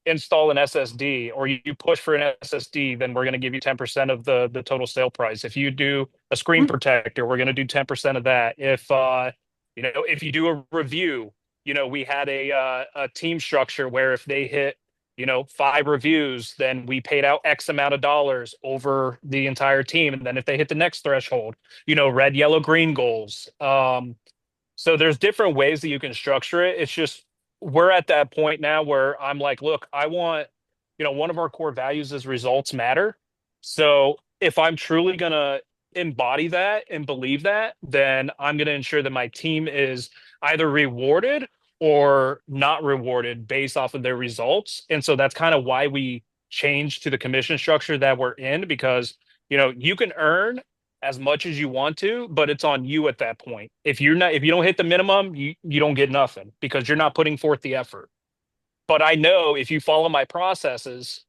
install an SSD or you push for an SSD, then we're going to give you 10% of the total sale price. If you do a screen protector, we're going to do 10% of that. If you do a review, we had a team structure where if they hit 5 reviews, then we paid out X amount of dollars over the entire team. And then if they hit the next threshold, red, yellow, green goals. So there's different ways that you can structure it. It's just we're at that point now where I'm like, look, I want, one of our core values is results matter. So if I'm truly gonna embody that and believe that, then I'm gonna ensure that my team is either rewarded or not rewarded based off of their results. And so that's kind of why we changed to the commission structure that we're in, because you can earn as much as you want to, but it's on you at that point. If you don't hit the minimum, you don't get nothing because you're not putting forth the effort. But I know if you follow my processes,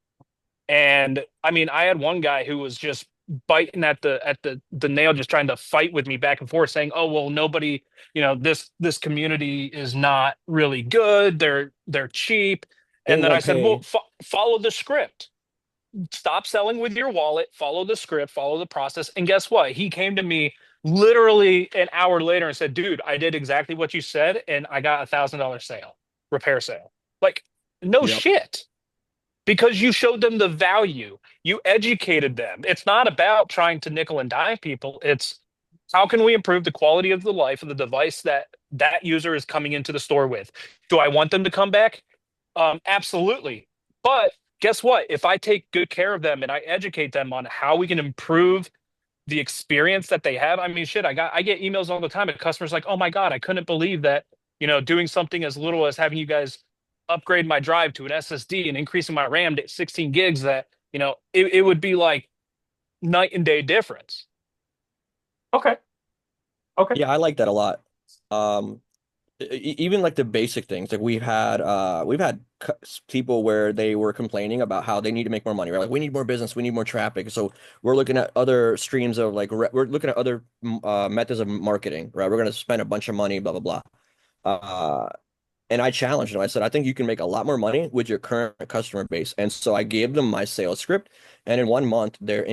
and I mean, I had one guy who was just biting at the nail, just trying to fight with me back and forth, saying, "Oh, well, nobody, this community is not really good. They're cheap." They And then I won't said, "Well, pay. follow the script. Stop selling with your wallet, follow the script, follow the process." And guess what? He came to me literally an hour later and said, "Dude, I did exactly what you said, and I got $1,000 sale, repair sale." Like, no Yep. shit. Because you showed them the value. You educated them. It's not about trying to nickel and dime people. It's how can we improve the quality of the life of the device that user is coming into the store with? Do I want them to come back? Absolutely. But guess what? If I take good care of them and I educate them on how we can improve the experience that they have, I mean, shit, I get emails all the time and customers like, "Oh my God, I couldn't believe that, doing something as little as having you guys upgrade my drive to an SSD and increasing my RAM to 16 gigs, that, it would be like night and day difference." Okay. Okay. Yeah, I like that a lot. Um, Even like the basic things, like we've had people where they were complaining about how they need to make more money, right? Like we need more business, we need more traffic. So we're looking at other streams of like we're looking at other methods of marketing, right? We're going to spend a bunch of money, blah blah blah. Uh, and I challenged them. I said, I think you can make a lot more money with your current customer base. And so I gave them my sales script. And in 1 month, their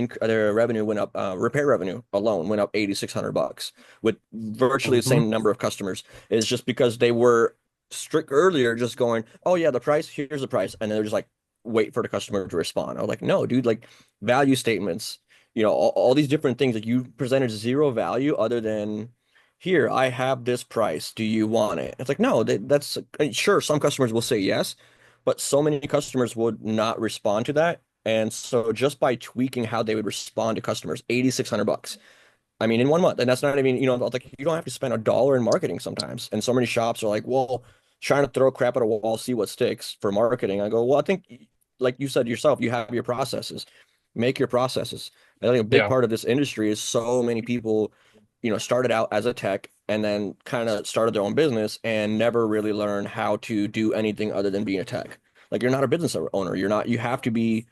revenue went up, repair revenue alone went up $8,600 with virtually the Mhm. same number of customers. It's just because they were strict earlier, just going, oh yeah, the price, here's the price. And they're just like, wait for the customer to respond. I was like, no, dude, like value statements, all these different things that you presented zero value other than here, I have this price. Do you want it? It's like, no, that's sure. Some customers will say yes, but so many customers would not respond to that. And so just by tweaking how they would respond to customers, $8,600. I mean, in 1 month, and that's not even, like you don't have to spend $1 in marketing sometimes. And so many shops are like, well, trying to throw crap at a wall, see what sticks for marketing. I go, well, I think, like you said yourself, you have your processes. Make your processes. I think a big Yeah. part of this industry is so many people, started out as a tech and then kind of started their own business and never really learned how to do anything other than being a tech. Like you're not a business owner. You have to be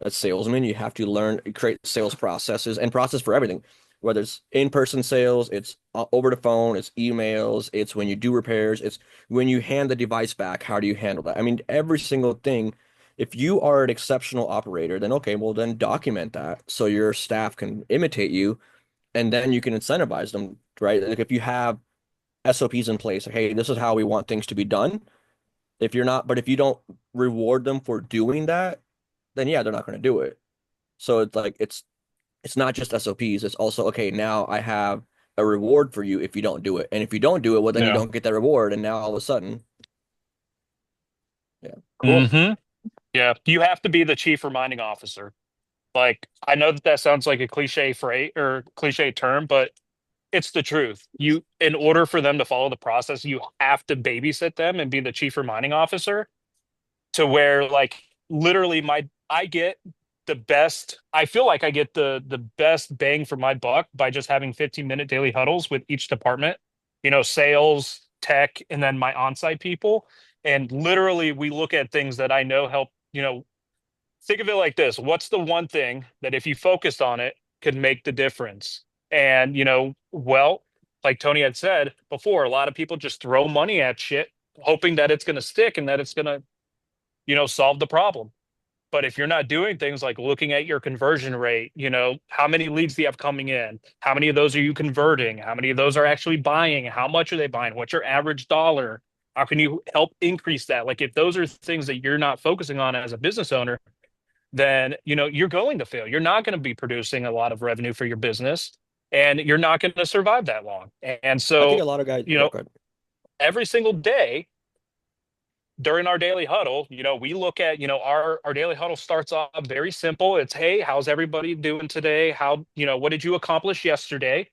a salesman. You have to learn, create sales processes and process for everything. Whether it's in-person sales, it's over the phone, it's emails, it's when you do repairs, it's when you hand the device back, how do you handle that? I mean, every single thing. If you are an exceptional operator, then okay, well then document that so your staff can imitate you and then you can incentivize them, right? Like if you have SOPs in place, like, hey, this is how we want things to be done. If you don't reward them for doing that, then yeah, they're not going to do it. So it's like it's not just SOPs. It's also okay. Now I have a reward for you if you don't do it, and if you don't do it, well, then you Yeah. don't get that reward, and now all of a sudden, yeah, Cool. Hmm. Yeah. You have to be the chief reminding officer. Like, I know that sounds like a cliche phrase or cliche term, but it's the truth. In order for them to follow the process, you have to babysit them and be the chief reminding officer, to where like literally I get the best. I feel like I get the best bang for my buck by just having 15-minute daily huddles with each department, sales, tech, and then my on-site people. And literally we look at things that I know help, think of it like this. What's the one thing that if you focused on it could make the difference? And, well, like Tony had said before, a lot of people just throw money at shit, hoping that it's going to stick and that it's going to, solve the problem. But if you're not doing things like looking at your conversion rate, how many leads do you have coming in? How many of those are you converting? How many of those are actually buying? How much are they buying? What's your average dollar? How can you help increase that? Like if those are things that you're not focusing on as a business owner, then you're going to fail. You're not going to be producing a lot of revenue for your business, and you're not going to survive that long. And I think a so, lot of guys, you yeah, know, go ahead. every single day during our daily huddle, we look at, our daily huddle starts off very simple. It's, hey, how's everybody doing today? What did you accomplish yesterday?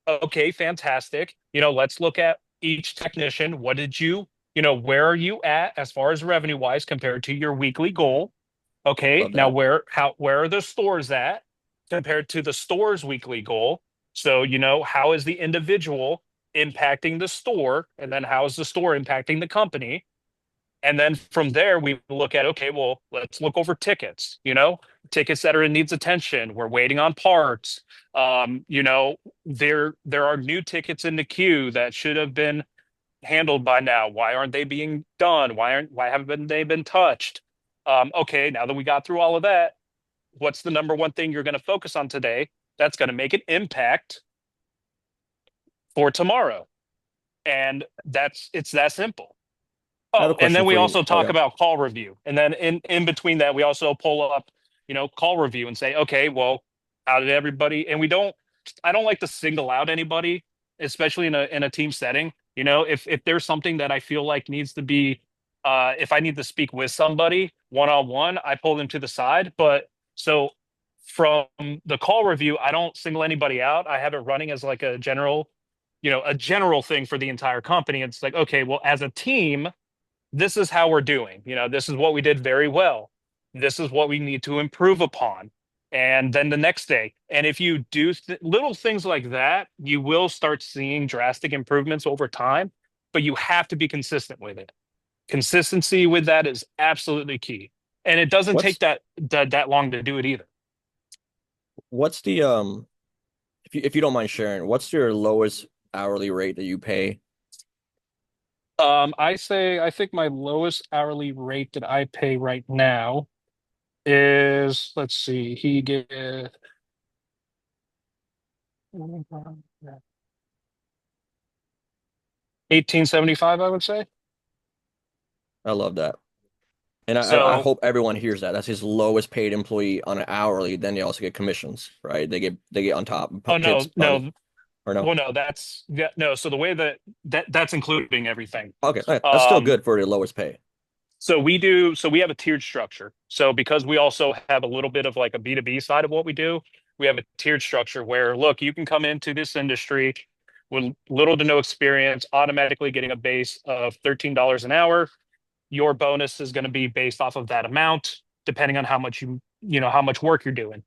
Okay, fantastic. Let's look at each technician. Where are you at as far as revenue wise compared to your weekly goal? Okay, Love now that. where are the stores at compared to the store's weekly goal? So, how is the individual impacting the store? And then how is the store impacting the company? And then from there, we look at, okay, well, let's look over tickets, tickets that are in needs attention. We're waiting on parts. There are new tickets in the queue that should have been handled by now. Why aren't they being done? Why haven't they been touched? Okay, now that we got through all of that, what's the number one thing you're going to focus on today that's going to make an impact for tomorrow? And it's that simple. I have a Oh, and question then we for you. also Oh talk yeah. about call review. And then in between that, we also pull up, call review and say, okay, well, how did everybody, and I don't like to single out anybody, especially in a team setting. If there's something that I feel like needs to be, if I need to speak with somebody one-on-one, I pull them to the side. But so from the call review, I don't single anybody out. I have it running as like a general thing for the entire company. It's like, okay, well, as a team, this is how we're doing. This is what we did very well. This is what we need to improve upon. And then the next day. And if you do little things like that, you will start seeing drastic improvements over time, but you have to be consistent with it. Consistency with that is absolutely key. And it doesn't take What's that long to do it either. what's the if you don't mind sharing, what's your lowest hourly rate that you pay? I think my lowest hourly rate that I pay right now is, let's see, he get 1875, I would say. I love that. And I So, hope everyone hears that. That's his lowest paid employee on an hourly. Then they also get commissions, right? They get on top oh tips, no, bonus, no, or no? well, no, no. So the way that's including everything. Okay, that's still Um, good for the lowest pay. so we have a tiered structure. So because we also have a little bit of like a B2B side of what we do, we have a tiered structure where, look, you can come into this industry with little to no experience, automatically getting a base of $13 an hour. Your bonus is going to be based off of that amount, depending on how much how much work you're doing.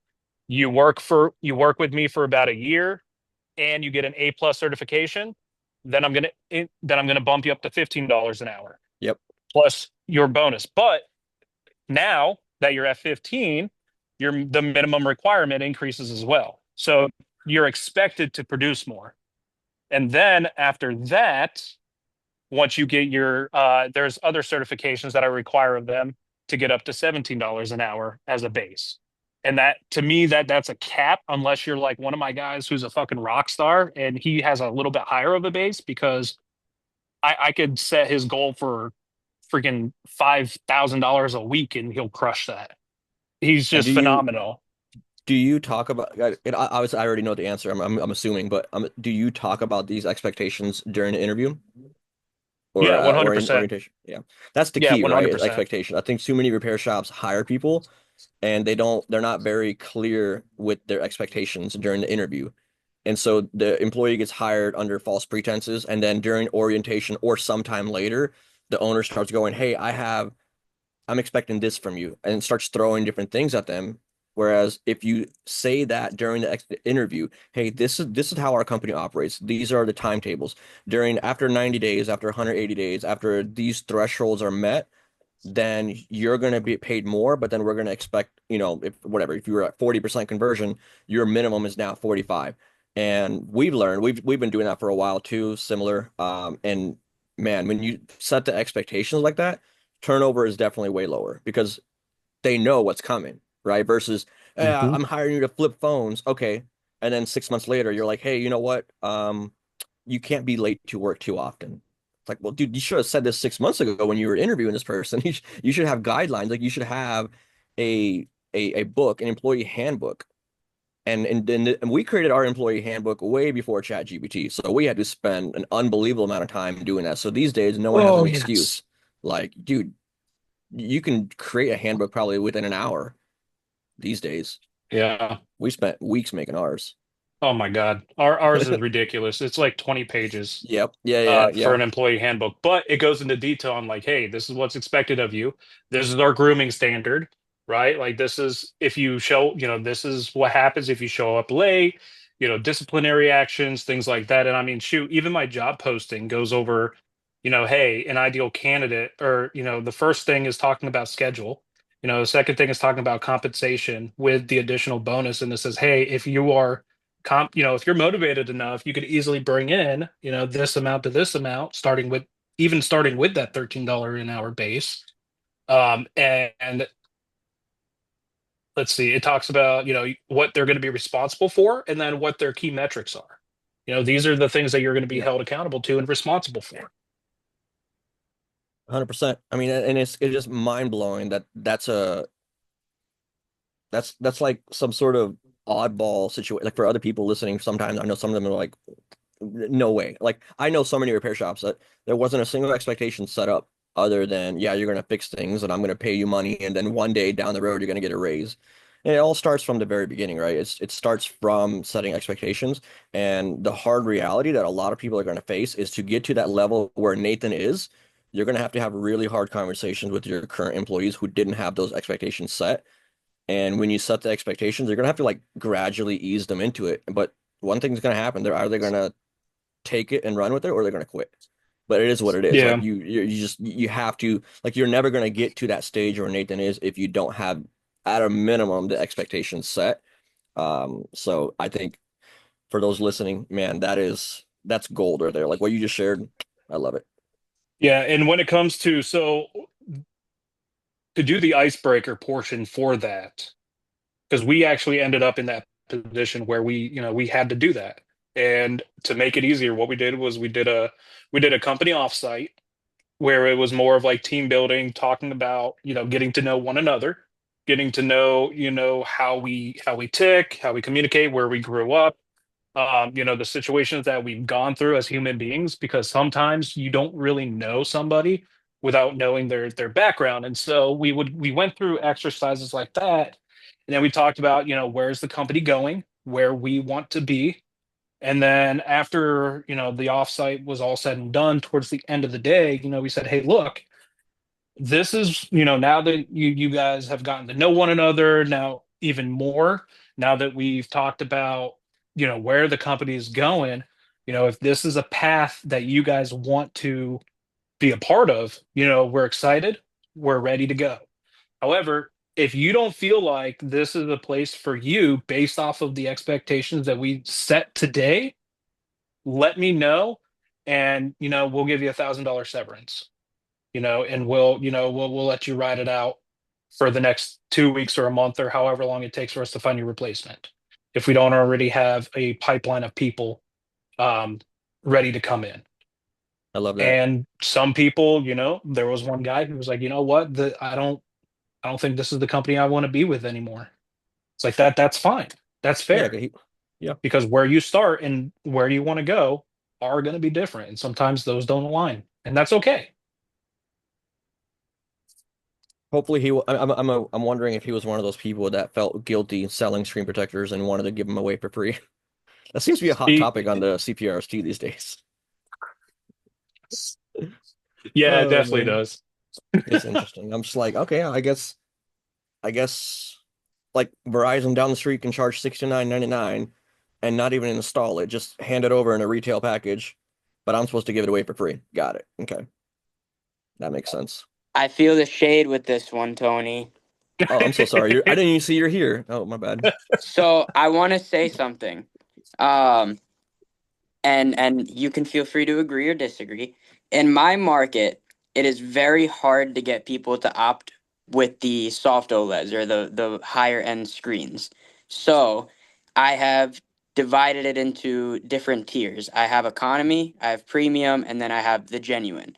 You work with me for about a year, and you get an A+ certification. Then I'm gonna bump you up to $15 an hour Yep. plus your bonus. But now that you're at 15, the minimum requirement increases as well. So you're expected to produce more. And then after that, once you get there's other certifications that I require of them to get up to $17 an hour as a base. And that, to me, that's a cap unless you're like one of my guys who's a fucking rock star and he has a little bit higher of a base, because I could set his goal for freaking $5,000 a week and he'll crush that. He's And just phenomenal. do you talk about? Obviously, I already know the answer. I'm assuming, but do you talk about these expectations during the interview or Yeah, or in 100%. orientation? Yeah, that's the Yeah, key, right? Is 100%. expectation. I think too many repair shops hire people and they're not very clear with their expectations during the interview. And so the employee gets hired under false pretenses, and then during orientation or sometime later, the owner starts going, "Hey, I'm expecting this from you," and starts throwing different things at them. Whereas if you say that during the interview, "Hey, this is how our company operates. These are the timetables. After 90 days, after 180 days, after these thresholds are met, then you're going to be paid more, but then we're going to expect, if you were at 40% conversion, your minimum is now 45. And we've been doing that for a while too, similar. And man, when you set the expectations like that, turnover is definitely way lower because they know what's coming, right? Versus, Hmm. I'm hiring you to flip phones. Okay. And then 6 months later, you're like, hey, you know what? You can't be late to work too often. It's like, well, dude, you should have said this 6 months ago when you were interviewing this person. You should have guidelines. Like you should have a a book, an employee handbook. And we created our employee handbook way before ChatGPT. So we had to spend an unbelievable amount of time doing that. So these days, no one has Oh, an yes. excuse. Like, dude, you can create a handbook probably within an hour these days. Yeah. We spent weeks making ours. Oh my God. Ours is ridiculous. It's like 20 pages Yep. Yeah. for Yeah. an employee handbook, but it goes into detail on like, hey, this is what's expected of you. This is our grooming standard, right? Like this is if you show, this is what happens if you show up late, disciplinary actions, things like that. And I mean, shoot, even my job posting goes over, hey, an ideal candidate, or, the first thing is talking about schedule. The second thing is talking about compensation with the additional bonus. And it says, hey, if you are if you're motivated enough, you could easily bring in, this amount to this amount, starting with that $13 an hour base. And let's see, it talks about, what they're going to be responsible for and then what their key metrics are. These are the things that you're going to be Yep. held accountable to and responsible for. 100%. I mean, and it's just mind blowing that that's like some sort of oddball situation. Like for other people listening, sometimes I know some of them are like, no way. Like I know so many repair shops that there wasn't a single expectation set up other than, yeah, you're going to fix things and I'm going to pay you money. And then one day down the road, you're going to get a raise. And it all starts from the very beginning, right? It starts from setting expectations. And the hard reality that a lot of people are going to face is to get to that level where Nathan is, you're going to have really hard conversations with your current employees who didn't have those expectations set. And when you set the expectations, you're going to have to like gradually ease them into it. But one thing's going to happen. They're either going to take it and run with it or they're going to quit. But it is what it is. Like Yeah. you just you have to, like, you're never going to get to that stage where Nathan is if you don't have at a minimum the expectations set. So I think for those listening, man, that's gold right there. Like what you just shared, I love it. Yeah. And when it comes to do the icebreaker portion for that, because we actually ended up in that position where we had to do that. And to make it easier, what we did was we did a company offsite where it was more of like team building, talking about, getting to know one another, getting to know, how we tick, how we communicate, where we grew up, the situations that we've gone through as human beings, because sometimes you don't really know somebody without knowing their background. And so we went through exercises like that. And then we talked about, where's the company going, where we want to be. And then after, the offsite was all said and done, towards the end of the day, we said, hey, look, this is, now that you guys have gotten to know one another now even more, now that we've talked about, where the company is going, if this is a path that you guys want to be a part of, we're excited, we're ready to go. However, if you don't feel like this is a place for you based off of the expectations that we set today, let me know, and we'll give you $1,000 severance, and we'll let you ride it out for the next 2 weeks or a month or however long it takes for us to find your replacement, if we don't already have a pipeline of people um, ready to come in. I love that. And some people, there was one guy who was like, you know what, I don't think this is the company I want to be with anymore. It's like that's fine, that's Yeah, fair, yeah. because where you start and where you want to go are going to be different, and sometimes those don't align, and that's okay. Hopefully I'm wondering if he was one of those people that felt guilty selling screen protectors and wanted to give them away for free. That seems to be a hot topic on the CPRST these days. Yeah, it Oh definitely man, does. it's interesting. I'm just like, okay, I guess like Verizon down the street can charge $69.99 and not even install it, just hand it over in a retail package, but I'm supposed to give it away for free. Got it. Okay, that makes sense. I feel the shade with this one, Tony. Oh, I'm so sorry. I didn't even see you're here. Oh, my bad. So I want to say something. Um, and you can feel free to agree or disagree. In my market, it is very hard to get people to opt with the soft OLEDs or the higher end screens. So I have divided it into different tiers. I have economy, I have premium, and then I have the genuine.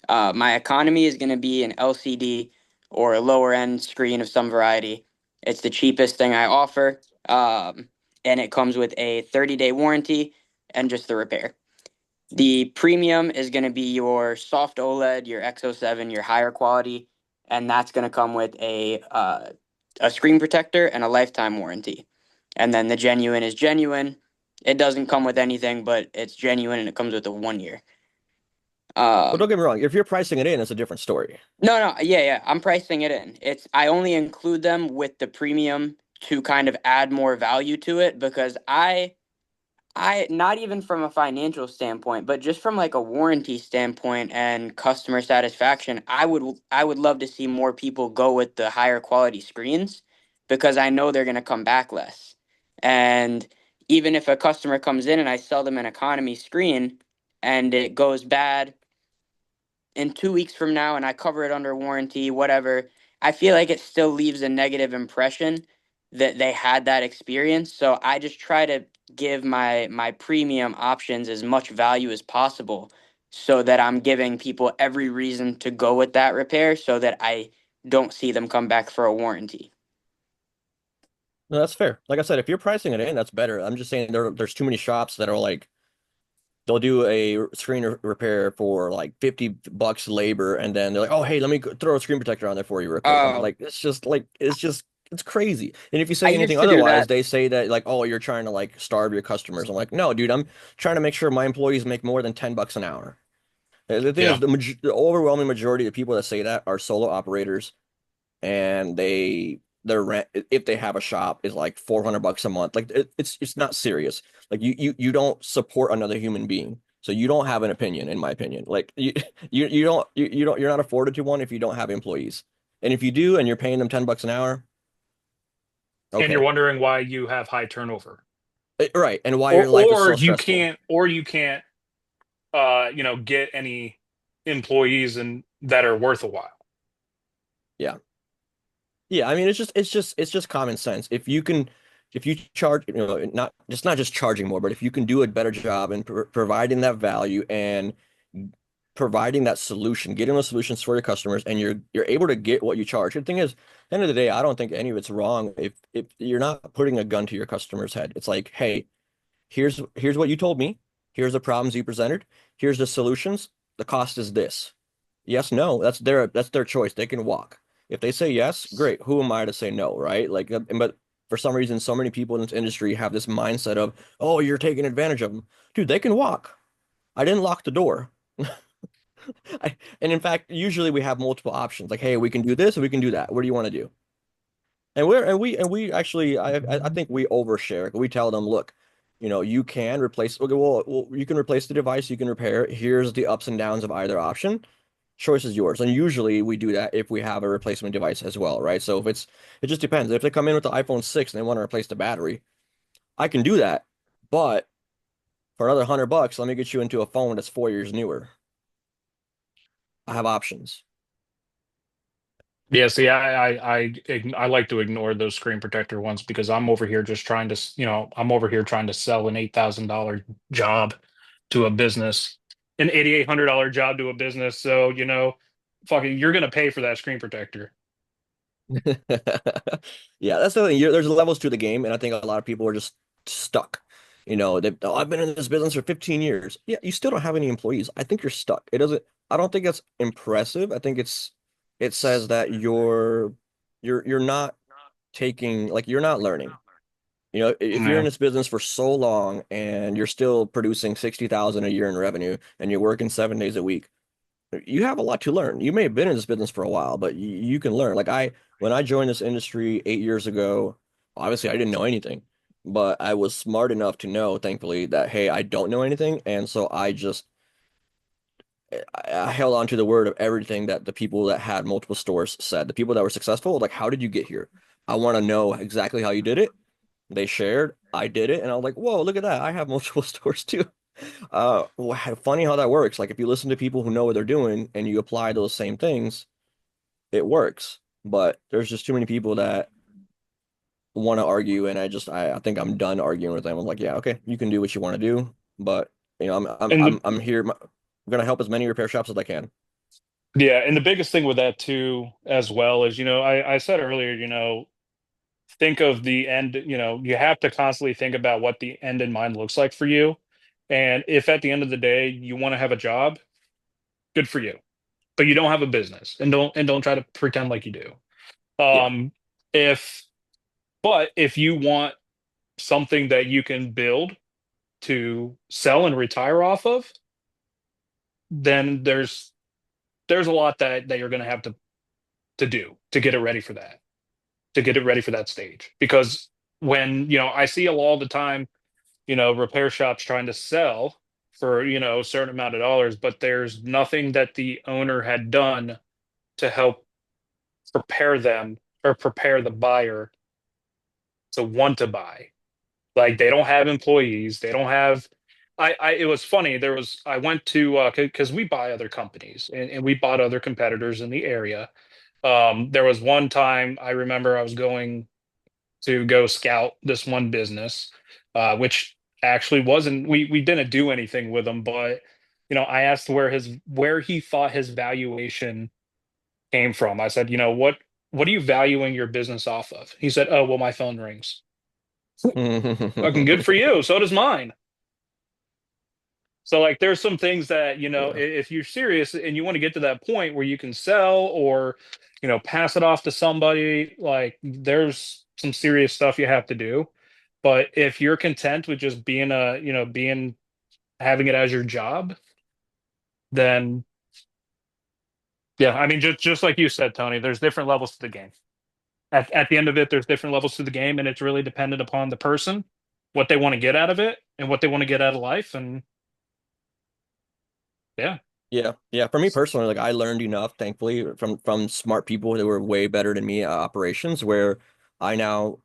My economy is going to be an LCD or a lower end screen of some variety. It's the cheapest thing I offer, and it comes with a 30-day warranty and just the repair. The premium is going to be your soft OLED, your X07, your higher quality, and that's going to come with a screen protector and a lifetime warranty. And then the genuine is genuine. It doesn't come with anything, but it's genuine and it comes with a 1 year. But don't get me wrong, if you're pricing it in, it's a different story. No, yeah. I'm pricing it in. I only include them with the premium to kind of add more value to it because I not even from a financial standpoint, but just from like a warranty standpoint and customer satisfaction, I would love to see more people go with the higher quality screens because I know they're going to come back less. And even if a customer comes in and I sell them an economy screen and it goes bad in 2 weeks from now and I cover it under warranty, whatever, I feel like it still leaves a negative impression that they had that experience. So I just try to give my premium options as much value as possible so that I'm giving people every reason to go with that repair so that I don't see them come back for a warranty. No, that's fair. Like I said, if you're pricing it in, that's better. I'm just saying there's too many shops that are like they'll do a screen repair for like $50 labor, and then they're like, oh hey, let me throw a screen protector on there for you real quick. I'm Oh, like, it's crazy. And if you I say anything used to do otherwise, that. they say that like, oh, you're trying to like starve your customers. I'm like, no, dude, I'm trying to make sure my employees make more than $10 an hour. The thing is, Yeah. the overwhelming majority of people that say that are solo operators, and their rent, if they have a shop, is like $400 a month. Like it's not serious. Like you don't support another human being, so you don't have an opinion, in my opinion. Like you're not afforded to one if you don't have employees, and if you do, and you're paying them $10 an hour, And you're okay. wondering why you have high turnover. Right, and why Or your life is or so you stressful. can't or you can't get any employees and that are worth a while. Yeah. Yeah, I mean it's just common sense. If you charge, not just charging more, but if you can do a better job in providing that value and providing that solution, getting those solutions for your customers, and you're able to get what you charge. The thing is, at the end of the day, I don't think any of it's wrong if you're not putting a gun to your customer's head. It's like, hey, here's what you told me. Here's the problems you presented. Here's the solutions. The cost is this. Yes, no, that's their choice. They can walk. If they say yes, great. Who am I to say no, right? Like, but for some reason, so many people in this industry have this mindset of, oh, you're taking advantage of them. Dude, they can walk. I didn't lock the door. And in fact, usually we have multiple options. Like, hey, we can do this or we can do that. What do you want to do? And we actually, I think we overshare. We tell them, look, you can replace. Okay, well, you can replace the device. You can repair it. Here's the ups and downs of either option. Choice is yours. And usually we do that if we have a replacement device as well, right? So it just depends. If they come in with the iPhone 6 and they want to replace the battery, I can do that. But for another $100, let me get you into a phone that's 4 years newer. I have options. Yeah, see, I like to ignore those screen protector ones because I'm over here just trying to, I'm over here trying to sell an $8,000 job to a business, an $8,800 job to a business. So, fucking, you're gonna pay for that screen protector. Yeah, that's the thing. There's levels to the game, and I think a lot of people are just stuck. Oh, I've been in this business for 15 years. Yeah, you still don't have any employees. I think you're stuck. It doesn't, I don't think that's impressive. I think it says that you're not taking, like, you're not learning. If you're in Yeah. this business for so long and you're still producing 60,000 a year in revenue and you're working 7 days a week, you have a lot to learn. You may have been in this business for a while, but you can learn. Like when I joined this industry 8 years ago, obviously I didn't know anything, but I was smart enough to know, thankfully, that hey, I don't know anything, and so I held on to the word of everything that the people that had multiple stores said. The people that were successful, like, how did you get here? I want to know exactly how you did it, They shared, I did it, and I was like, whoa, look at that. I have multiple stores too. Funny how that works. Like if you listen to people who know what they're doing and you apply those same things, it works. But there's just too many people that want to argue, and I think I'm done arguing with them. I'm like, yeah, okay, you can do what you want to do, but And I'm here. I'm gonna help as many repair shops as I can. yeah, and the biggest thing with that too, as well, is, I said earlier, think of the end, you have to constantly think about what the end in mind looks like for you. And if at the end of the day you want to have a job, good for you. But you don't have a business, and don't try to pretend like you do. Yeah, Um, if but if you want something that you can build to sell and retire off of, then there's a lot that you're going to have to do to get it ready for that, to get it ready for that stage. Because when, I see all the time, repair shops trying to sell for, a certain amount of dollars, but there's nothing that the owner had done to help prepare them or prepare the buyer to want to buy. Like they don't have employees, they don't have. It was funny. I went to, because we buy other companies, and we bought other competitors in the area. There was one time I remember I was going to go scout this one business, which actually wasn't, we didn't do anything with them, but I asked where he thought his valuation came from. I said, what are you valuing your business off of? He said, oh, well, my phone rings. Fucking good for you. So does mine. So like there's some things that, yeah, if you're serious and you want to get to that point where you can sell or, pass it off to somebody, like there's some serious stuff you have to do. But if you're content with just being having it as your job, then yeah, I mean, just like you said, Tony, there's different levels to the game. At the end of it, there's different levels to the game, and it's really dependent upon the person, what they want to get out of it, and what they want to get out of life. And yeah, yeah, yeah. For me personally, like I learned enough, thankfully, from smart people that were way better than me at operations, where I now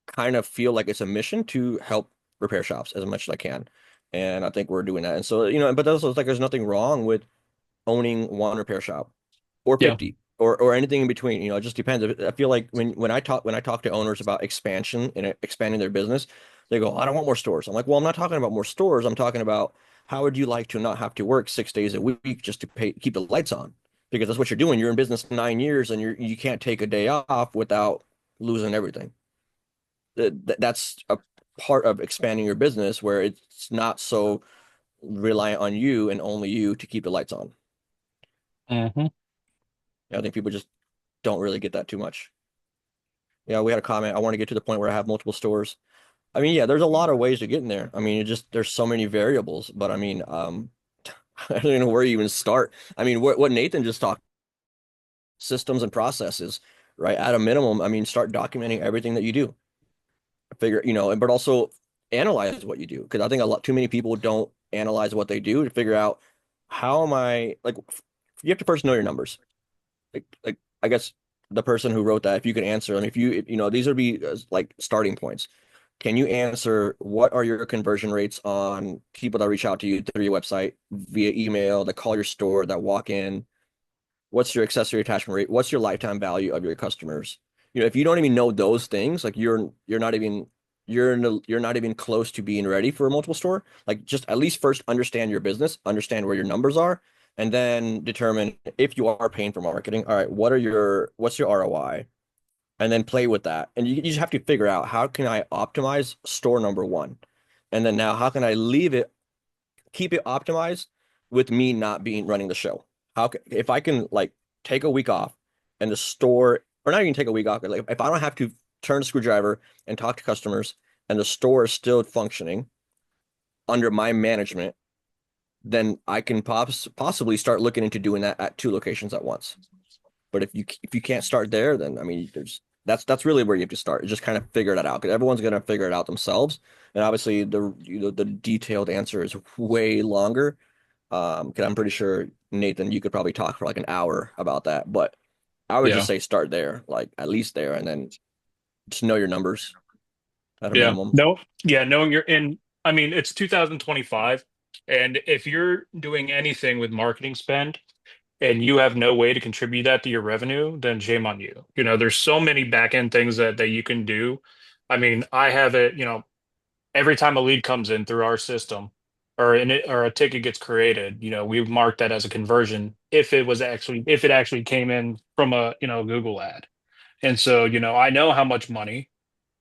kind of feel like it's a mission to help repair shops as much as I can. And I think we're doing that. And so, but also it's like there's nothing wrong with owning one repair shop or yeah. 50 or anything in between. It just depends. I feel like when I talk to owners about expansion and expanding their business, they go, I don't want more stores. I'm like, well, I'm not talking about more stores. I'm talking about how would you like to not have to work 6 days a week just to keep the lights on? Because that's what you're doing. You're in business 9 years and you can't take a day off without losing everything. That's a part of expanding your business where it's not so reliant on you and only you to keep the lights on. Hmm. I think people just don't really get that too much. Yeah, we had a comment. I want to get to the point where I have multiple stores. I mean, yeah, there's a lot of ways to get in there. I mean, there's so many variables, but I mean, I don't even know where you even start. I mean, what Nathan just talked, systems and processes, right? At a minimum, I mean, start documenting everything that you do. Figure, but also analyze what you do. Because I think a lot too many people don't analyze what they do to figure out how am I like you have to first know your numbers. Like I guess the person who wrote that, if you could answer them, these would be like starting points. Can you answer what are your conversion rates on people that reach out to you through your website, via email, that call your store, that walk in? What's your accessory attachment rate? What's your lifetime value of your customers? If you don't even know those things, like you're not even close to being ready for a multiple store. Like just at least first understand your business, understand where your numbers are, and then determine if you are paying for marketing. All right, what's your ROI? And then play with that. And you just have to figure out how can I optimize store number one? And then now how can I keep it optimized with me not being running the show? If I can like take a week off and the store, or not even take a week off, like if I don't have to turn a screwdriver and talk to customers and the store is still functioning under my management, then I can possibly start looking into doing that at two locations at once. But if you can't start there, then I mean, that's really where you have to start. Just kind of figure that out because everyone's gonna figure it out themselves. And obviously, the detailed answer is way longer. Because I'm pretty sure Nathan, you could probably talk for like an hour about that. But I would just Yeah. say start there, like at least there, and then just know your numbers. at a Yeah. minimum. No. Yeah. Knowing you're in, I mean, it's 2025. And if you're doing anything with marketing spend and you have no way to contribute that to your revenue, then shame on you. There's so many back end things that you can do. I mean, I have it, every time a lead comes in through our system or a ticket gets created, we've marked that as a conversion if it actually came in from a, Google ad. And so, I know how much money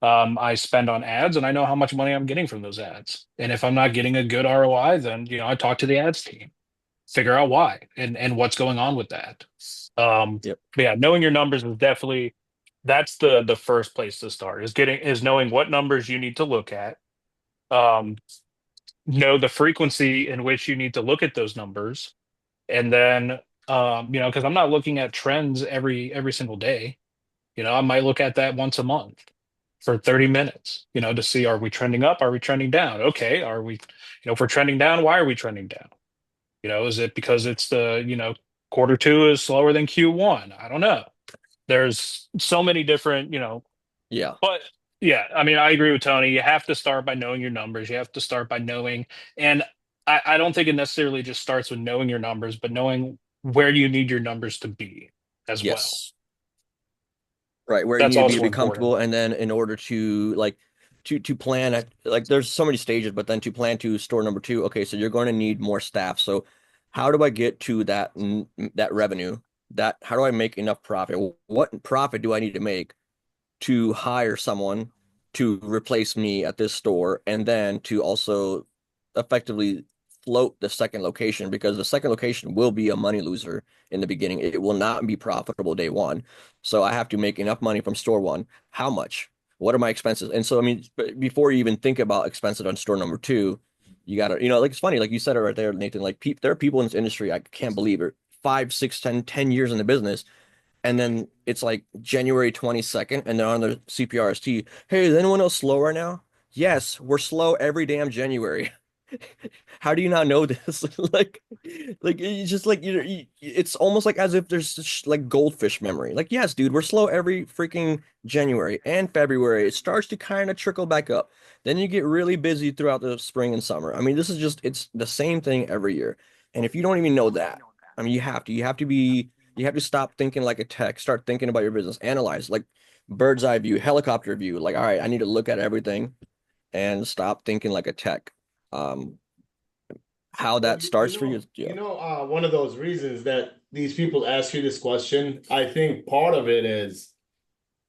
I spend on ads and I know how much money I'm getting from those ads. And if I'm not getting a good ROI, then, I talk to the ads team, figure out why and what's going on with that. Yep. But yeah, knowing your numbers is definitely that's the first place to start is knowing what numbers you need to look at. Um, know the frequency in which you need to look at those numbers, and then because I'm not looking at trends every single day. I might look at that once a month for 30 minutes, to see, are we trending up? Are we trending down? Okay. Are we, if we're trending down, why are we trending down? Is it because it's quarter two is slower than Q1? I don't know. There's so many different, Yeah. but yeah, I mean, I agree with Tony. You have to start by knowing your numbers. You have to start by knowing, and I don't think it necessarily just starts with knowing your numbers, but knowing where you need your numbers to be as well. Yes. Right, where you That's need to be to also be important. comfortable, and then in order to like to plan at, like, there's so many stages, but then to plan to store number two, okay, so you're going to need more staff. So how do I get to that revenue? That how do I make enough profit? What profit do I need to make to hire someone to replace me at this store, and then to also effectively float the second location, because the second location will be a money loser in the beginning. It will not be profitable day one. So I have to make enough money from store one. How much? What are my expenses? And so, I mean, before you even think about expenses on store number two, you gotta, like, it's funny, like you said it right there, Nathan, like there are people in this industry, I can't believe it, 5, 6, 10 years in the business, and then it's like January 22nd, and they're on their CPRST. Hey, is anyone else slow right now? Yes, we're slow every damn January. How do you not know this? like it's just like it's almost like as if there's like goldfish memory. Like, yes, dude, we're slow every freaking January and February. It starts to kind of trickle back up. Then you get really busy throughout the spring and summer. I mean, it's the same thing every year. And if you don't even know that, I mean, you have to stop thinking like a tech, start thinking about your business, analyze, like, bird's eye view, helicopter view. Like, all right, I need to look at everything and stop thinking like a tech. Um, how Well, that starts for you. Yeah. one of those reasons that these people ask you this question, I think part of it is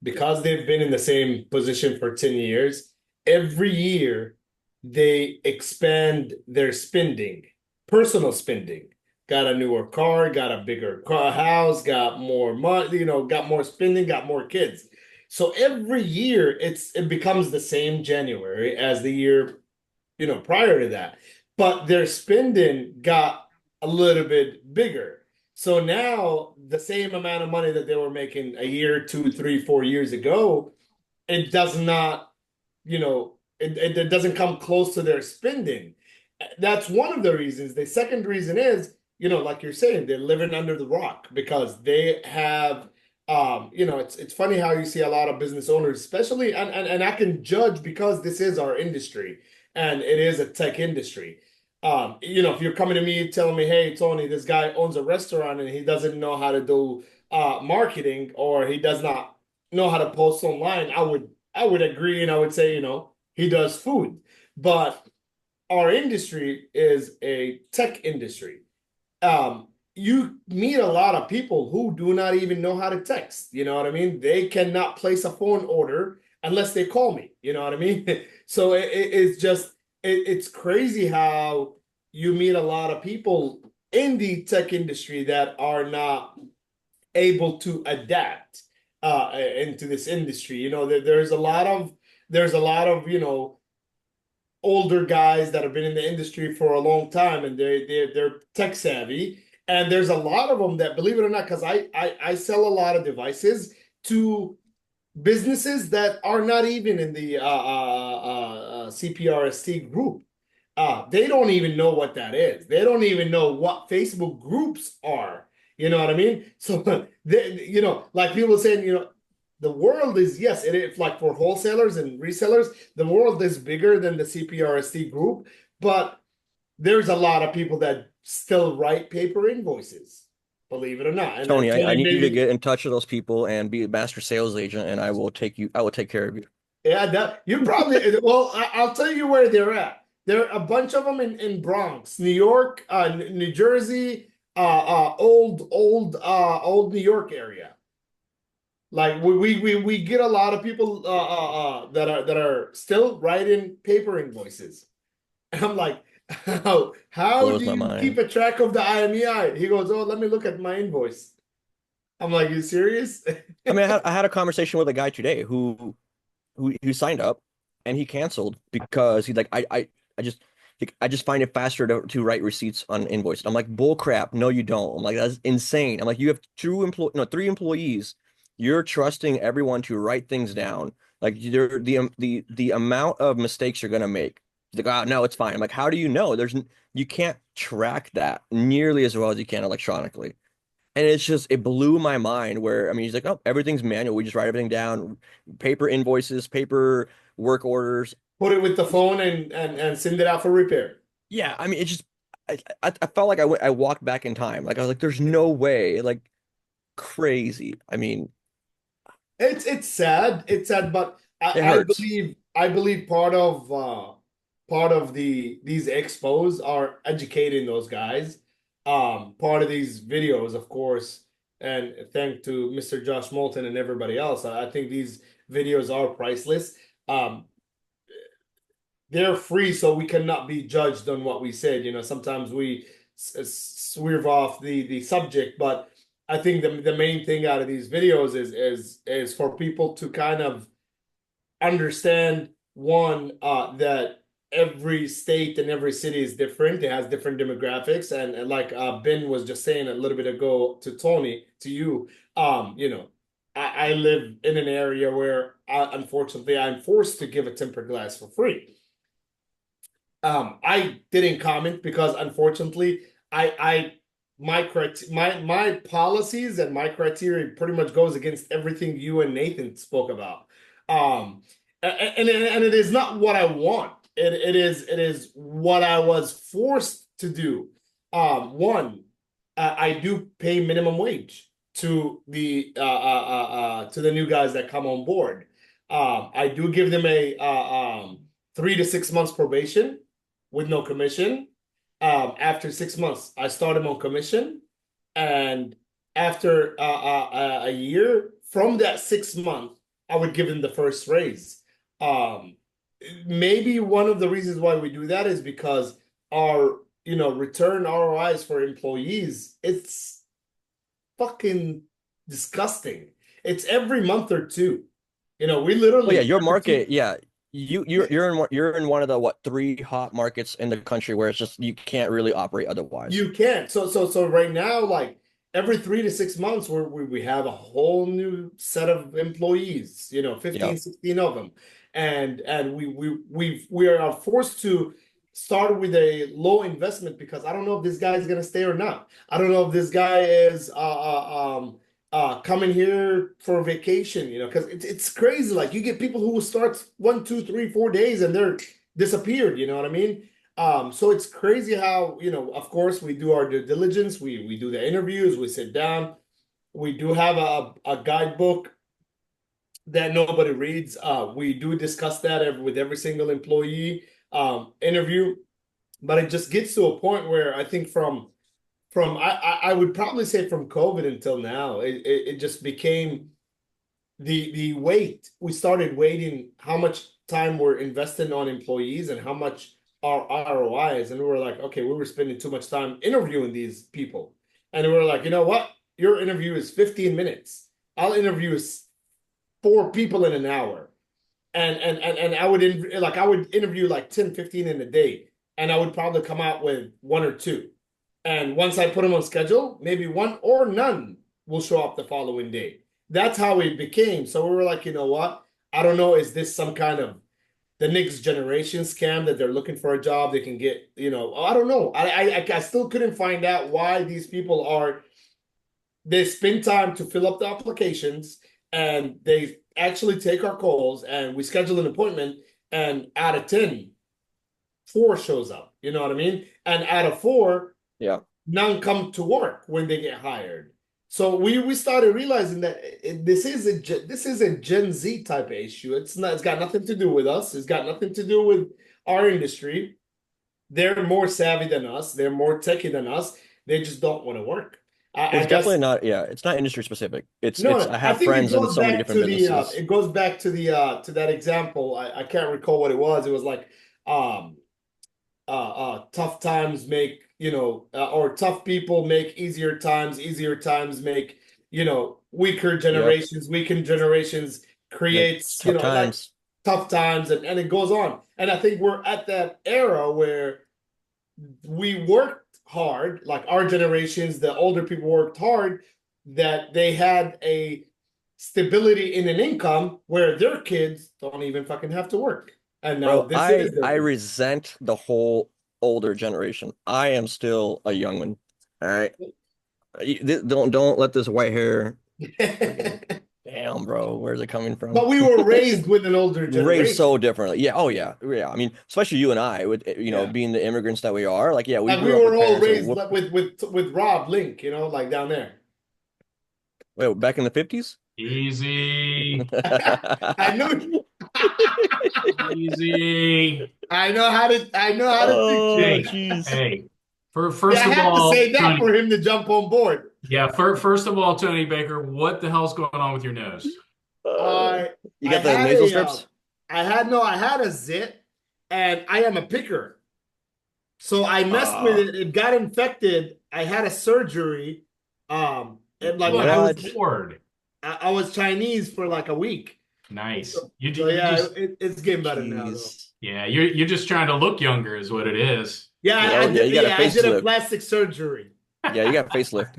because they've been in the same position for 10 years, every year they expand their spending, personal spending. Got a newer car, got a bigger house, got more money, got more spending, got more kids. So every year it becomes the same January as the year, prior to that. But their spending got a little bit bigger. So now the same amount of money that they were making a year, 2, 3, 4 years ago, it does not, it doesn't come close to their spending. That's one of the reasons. The second reason is, like you're saying, they're living under the rock because they have, it's funny how you see a lot of business owners, especially, and I can judge because this is our industry and it is a tech industry. If you're coming to me telling me, hey, Tony, this guy owns a restaurant and he doesn't know how to do marketing, or he does not know how to post online, I would agree, and I would say, he does food. But our industry is a tech industry. You meet a lot of people who do not even know how to text. You know what I mean? They cannot place a phone order unless they call me. You know what I mean? So it's just it's crazy how you meet a lot of people in the tech industry that are not able to adapt into this industry. There's a lot of older guys that have been in the industry for a long time, and they're tech savvy. And there's a lot of them that, believe it or not, because I sell a lot of devices to businesses that are not even in the CPRST group. They don't even know what that is. They don't even know what Facebook groups are. You know what I mean? So, like people saying, the world is, yes, it's like for wholesalers and resellers, the world is bigger than the CPRST group, but there's a lot of people that still write paper invoices, believe it or not. And Tony, I Tony, need you to maybe, get in touch with those people and be a master sales agent, and I will take care of you. yeah, that you probably, well, I'll tell you where they're at. There are a bunch of them in Bronx, New York, New Jersey, old New York area. Like we get a lot of people that are still writing paper invoices. And I'm like, how Blows do my you keep mind. a track of the IMEI? He goes, oh, let me look at my invoice. I'm like, you serious? I mean, I had a conversation with a guy today who signed up and he canceled because he's like, I just find it faster to write receipts on invoices. I'm like, bull crap. No, you don't. I'm like, that's insane. I'm like, you have three employees. You're trusting everyone to write things down. Like the amount of mistakes you're gonna make. He's like, oh, no, it's fine. I'm like, how do you know? You can't track that nearly as well as you can electronically. And it's just, it blew my mind where, I mean, he's like, oh, everything's manual. We just write everything down, paper invoices, paper work orders. Put it with the phone and send it out for repair. Yeah, I mean, it just, I felt like I walked back in time. Like, I was like, there's no way, like, crazy. I mean, It's sad. It's sad, but it I hurts. believe part of these expos are educating those guys. Part of these videos, of course, and thank to Mr. Josh Moulton and everybody else. I think these videos are priceless. Um, they're free, so we cannot be judged on what we said. You know, sometimes we swerve off the subject, but I think the main thing out of these videos is for people to kind of understand one that every state and every city is different. It has different demographics, and like Ben was just saying a little bit ago to Tony, to you, you know, I live in an area where unfortunately I'm forced to give a tempered glass for free. I didn't comment because unfortunately, I my policies and my criteria pretty much goes against everything you and Nathan spoke about. And it is not what I want. It is what I was forced to do. One, I do pay minimum wage to the new guys that come on board. I do give them a 3 to 6 months probation with no commission. After 6 months, I start him on commission, and after a year from that 6 month, I would give him the first raise. Um, Maybe one of the reasons why we do that is because our return ROIs for employees, it's fucking disgusting. It's every month or two. We Oh yeah, literally your every two. market, yeah. You're in one of the what three hot markets in the country where it's just you can't really operate otherwise. You can't. So right now, like every 3 to 6 months, we have a whole new set of employees, Yeah. 15, 16 of them. And we are forced to start with a low investment because I don't know if this guy is gonna stay or not. I don't know if this guy is coming here for vacation, because it's crazy. Like you get people who start 1, 2, 3, 4 days and they're disappeared, you know what I mean? So it's crazy how, of course, we do our due diligence, we do the interviews, we sit down, we do have a guidebook that nobody reads. We do discuss that with every single employee interview, but it just gets to a point where I think from I would probably say from COVID until now, it just became the wait. We started waiting how much time we're investing on employees and how much our ROI is, and we were like, okay, we were spending too much time interviewing these people, and we were like, you know what? Your interview is 15 minutes. I'll interview four people in an hour, and I would interview like 10, 15 in a day, and I would probably come out with one or two. And once I put them on schedule, maybe one or none will show up the following day. That's how it became. So we were like, you know what? I don't know. Is this some kind of the next generation scam that they're looking for a job they can get? I don't know. I still couldn't find out why these people are. They spend time to fill up the applications. and they actually take our calls and we schedule an appointment, and out of 10, 4 shows up. You know what I mean? And out of 4, Yeah. none come to work when they get hired. So we started realizing that this is a Gen Z type of issue. It's got nothing to do with us. It's got nothing to do with our industry. They're more savvy than us. They're more techy than us. They just don't want to work. I It's definitely guess not, yeah, it's not industry specific. no, I I have think it friends in goes so many back different to the businesses. it goes back to that example. I can't recall what it was. It was like um tough times make, or tough people make easier times make, weaker Yep. generations, weakened generations Make creates, tough like times. tough times, and it goes on. And I think we're at that era where we worked hard, like our generations, the older people worked hard, that they had a stability in an income where their kids don't even fucking have to work. And now Bro, this is their I income. resent the whole older generation. I am still a young one. All right. Don't let this white hair. Damn, bro, where's it coming from? But we were raised with an older Raised so generation. differently. Yeah. Oh yeah. Yeah. I mean, especially you and I, with Yeah. being the immigrants that we are. Like, yeah, we Like we grew up were with all parents that raised whoop. with Rob Link, like down there. Wait, back in the 50s? Easy. I knew Easy. I know how to picture Oh, Hey, it. jeez. hey. Yeah, I First of had to all, say that Tony. for him to jump on board. Yeah, first of all, Tony Baker, what the hell's going on with your nose? I You I got the had nasal a strips? I had a zit, and I am a picker. So I messed with Uh, it. It got infected. I had a surgery. And like Good what? Lord. I was Chinese for like a week. Nice. So, You so you yeah, just it's getting better now though. Jeez. yeah, you're just trying to look younger is what it is. Yeah, Yeah, oh, yeah, you got a I did a facelift. plastic surgery. Yeah, you got a facelift.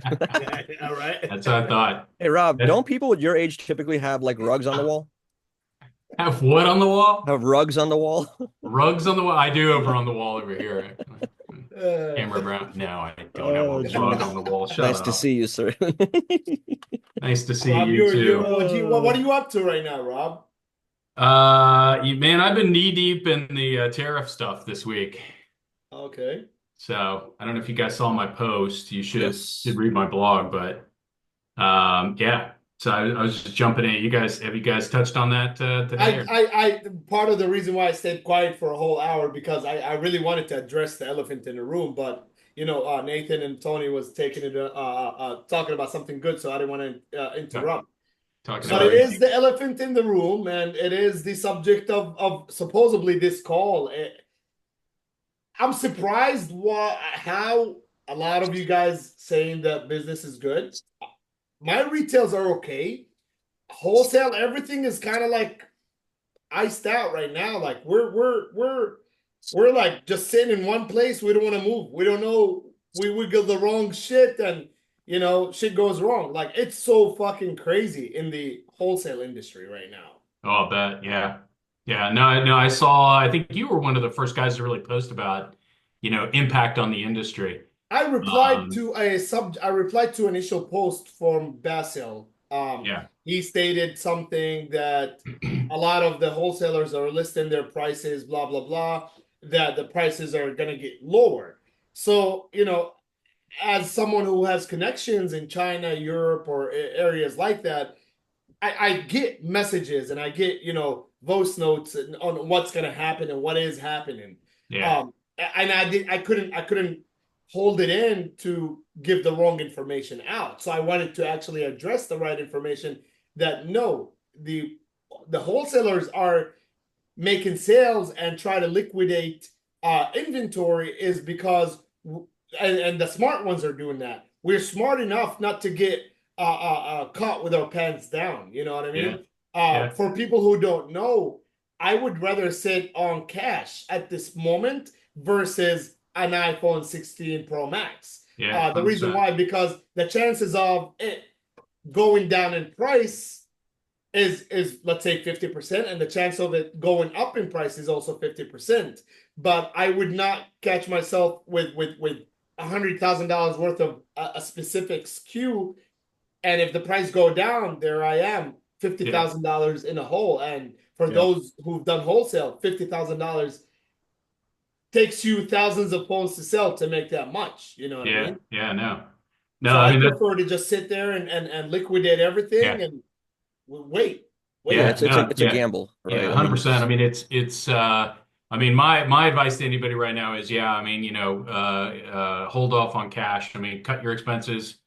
Yeah, all right. That's what I thought. Hey, Rob, That, don't people with your age typically have like rugs on the wall? have what on the wall? Have rugs on the wall? Rugs on the wall. I do over on the wall over here. Uh, Camera Brown. No, I don't have a Oh, rug jeez. on the wall. Shut Nice to up. see you, sir. Nice to see Rob, you you're too. what are you up to right now, Rob? Man, I've been knee deep in the tariff stuff this week. Okay. So I don't know if you guys saw my post. You should Yes. read my blog, but yeah. So I was just jumping in. Have you guys touched on that today? I part of the reason why I stayed quiet for a whole hour because I really wanted to address the elephant in the room, but Nathan and Tony was taking it talking about something good, so I didn't want to Or interrupt. talking But about it Sorry. is the elephant in the room, and it is the subject of supposedly this call. I'm surprised how a lot of you guys saying that business is good. My retails are okay. Wholesale, everything is kind of like iced out right now. Like we're like just sitting in one place. We don't want to move. We don't know. We wiggle the wrong shit, and shit goes wrong. Like it's so fucking crazy in the wholesale industry right now. Oh, I bet. Yeah. Yeah. No, no, I saw, I think you were one of the first guys to really post about, impact on the industry. Um, I replied to initial post from Basil. yeah. He stated something that a lot of the wholesalers are listing their prices, blah blah blah, that the prices are gonna get lower. So, as someone who has connections in China, Europe, or areas like that, I get messages and I get, voice notes on what's gonna happen and what is happening. Yeah. And I couldn't hold it in to give the wrong information out. So I wanted to actually address the right information that no, the wholesalers are making sales and try to liquidate inventory is because and the smart ones are doing that. We're smart enough not to get caught with our pants down. You know what I Yeah. mean? Yeah. For people who don't know, I would rather sit on cash at this moment versus an iPhone 16 Pro Max. Yeah. The reason 100%. why, because the chances of it going down in price is let's say 50%, and the chance of it going up in price is also 50%. But I would not catch myself with $100,000 worth of a specific SKU, and if the price go down, there I am $50,000 in a hole. And for those who've done wholesale, $50,000 takes you thousands of phones to sell to make that much. You know what I Yeah. mean? Yeah. No. No. So I I mean that. prefer to just sit there and liquidate everything Yeah. and wait, Yeah, wait. Yeah. No. it's a Yeah. gamble, Yeah. right? I mean, 100%. I it's mean, it's. I mean, my advice to anybody right now is, yeah. I mean, hold off on cash. I mean, cut your expenses.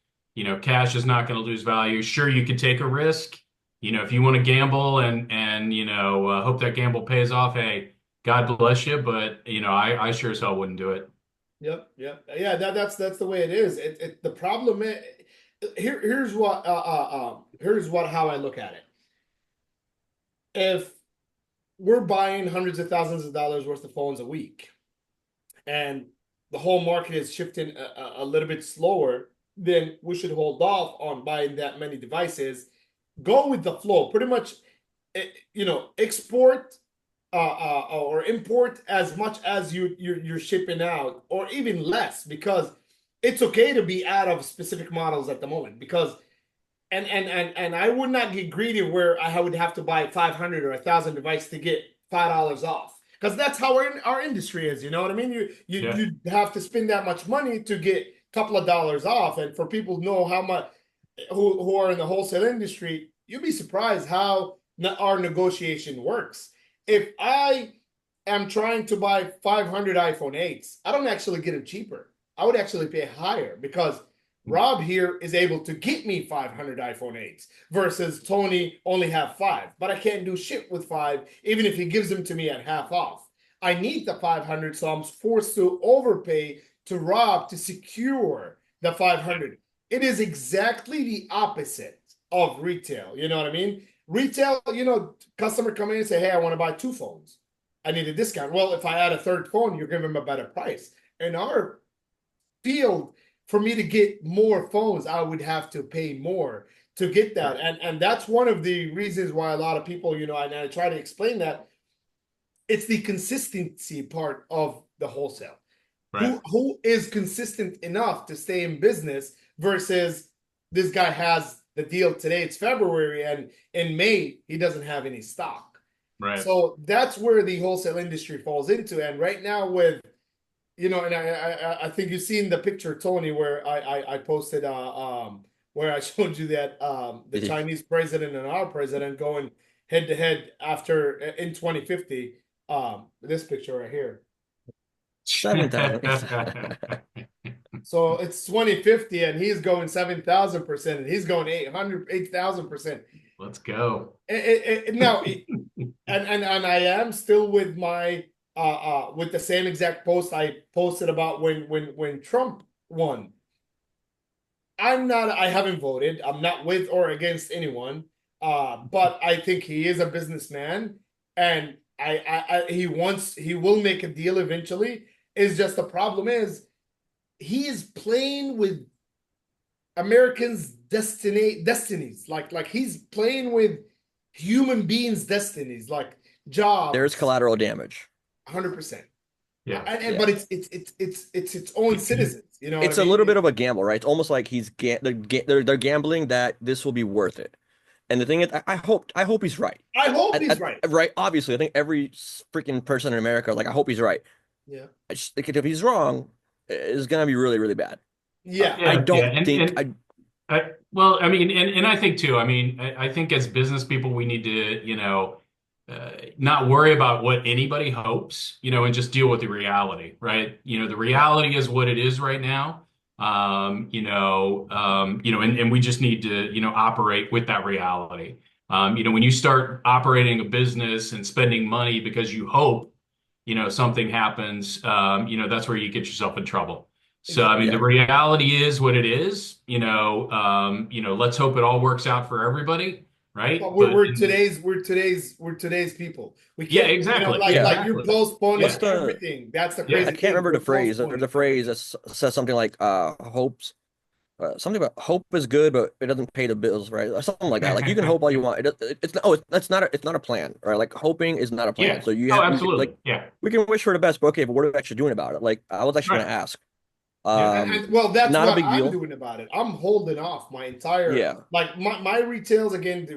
Cash is not going to lose value. Sure, you could take a risk. If you want to gamble and hope that gamble pays off, hey, God bless you. But I sure as hell wouldn't do it. Yep, yep. Yeah, that's the way it is. The problem is, here's what how I look at it. If we're buying hundreds of thousands of dollars worth of phones a week, and the whole market is shifting a little bit slower, then we should hold off on buying that many devices. Go with the flow. Pretty much, export or import as much as you're shipping out, or even less, because it's okay to be out of specific models at the moment. Because and I would not get greedy where I would have to buy 500 or 1,000 devices to get $5 off, because that's how our industry is. You know what I mean? You have to spend that much money to get a couple of dollars off. And for people who know how much who are in the wholesale industry, you'd be surprised how our negotiation works. If I am trying to buy 500 iPhone 8s, I don't actually get them cheaper. I would actually pay higher, because Rob here is able to get me 500 iPhone 8s versus Tony only have 5. But I can't do shit with 5, even if he gives them to me at half off. I need the 500, so I'm forced to overpay to Rob to secure the 500. It is exactly the opposite of retail. You know what I mean? Retail, customer come in and say, hey, I want to buy 2 phones. I need a discount. Well, if I add a third phone, you're giving them a better price. In our field, for me to get more phones, I would have to pay more to get that. And that's one of the reasons why a lot of people, and I try to explain that it's the consistency part of the wholesale. Right. Who is consistent enough to stay in business versus this guy has the deal today, it's February, and in May he doesn't have any stock. Right. So that's where the wholesale industry falls into. And right now with and I think you've seen the picture, Tony, where I posted where I showed you that the Chinese president and our president going head to head after in 2050. This picture right here. 7,000. So it's 2050 and he's going 7,000% and he's going 8,000%. Let's go. Now, and I am still with my with the same exact post I posted about when Trump won. I haven't voted. I'm not with or against anyone. But I think he is a businessman, and he will make a deal eventually. Is just the problem is he is playing with Americans' destinies. Like he's playing with human beings' destinies, like jobs. There's collateral damage. 100%. Yeah. But it's its own citizens. It's a little bit of a gamble, right? It's almost like they're gambling that this will be worth it. And the thing is, I hope he's right. I hope he's right. Right. Obviously, I think every freaking person in America, like, I hope he's right. Yeah. I just think if he's wrong, it's gonna be really, really bad. Yeah. I don't think. Well, I mean, and I think too. I mean, I think as business people, we need to, not worry about what anybody hopes, and just deal with the reality, right? The reality is what it is right now. And we just need to, operate with that reality. When you start operating a business and spending money because you hope, something happens, that's where you get yourself in trouble. So, I mean, the reality is what it is, let's hope it all works out for everybody. Right. But we're today's people. We can't, exactly. Like you're postponing everything. That's the crazy I can't remember the phrase. The phrase that says something like hopes. Something about hope is good, but it doesn't pay the bills, right? Or something like that. Like you can hope all you want. It's not a plan, right? Like hoping is not a plan. Yeah. So you have absolutely. we can wish for the best, but okay, but what are we actually doing about it? Like I was actually going to ask, Yeah, well, that's Not a what big I'm deal. doing about it. I'm holding off my entire Yeah, like my retails again.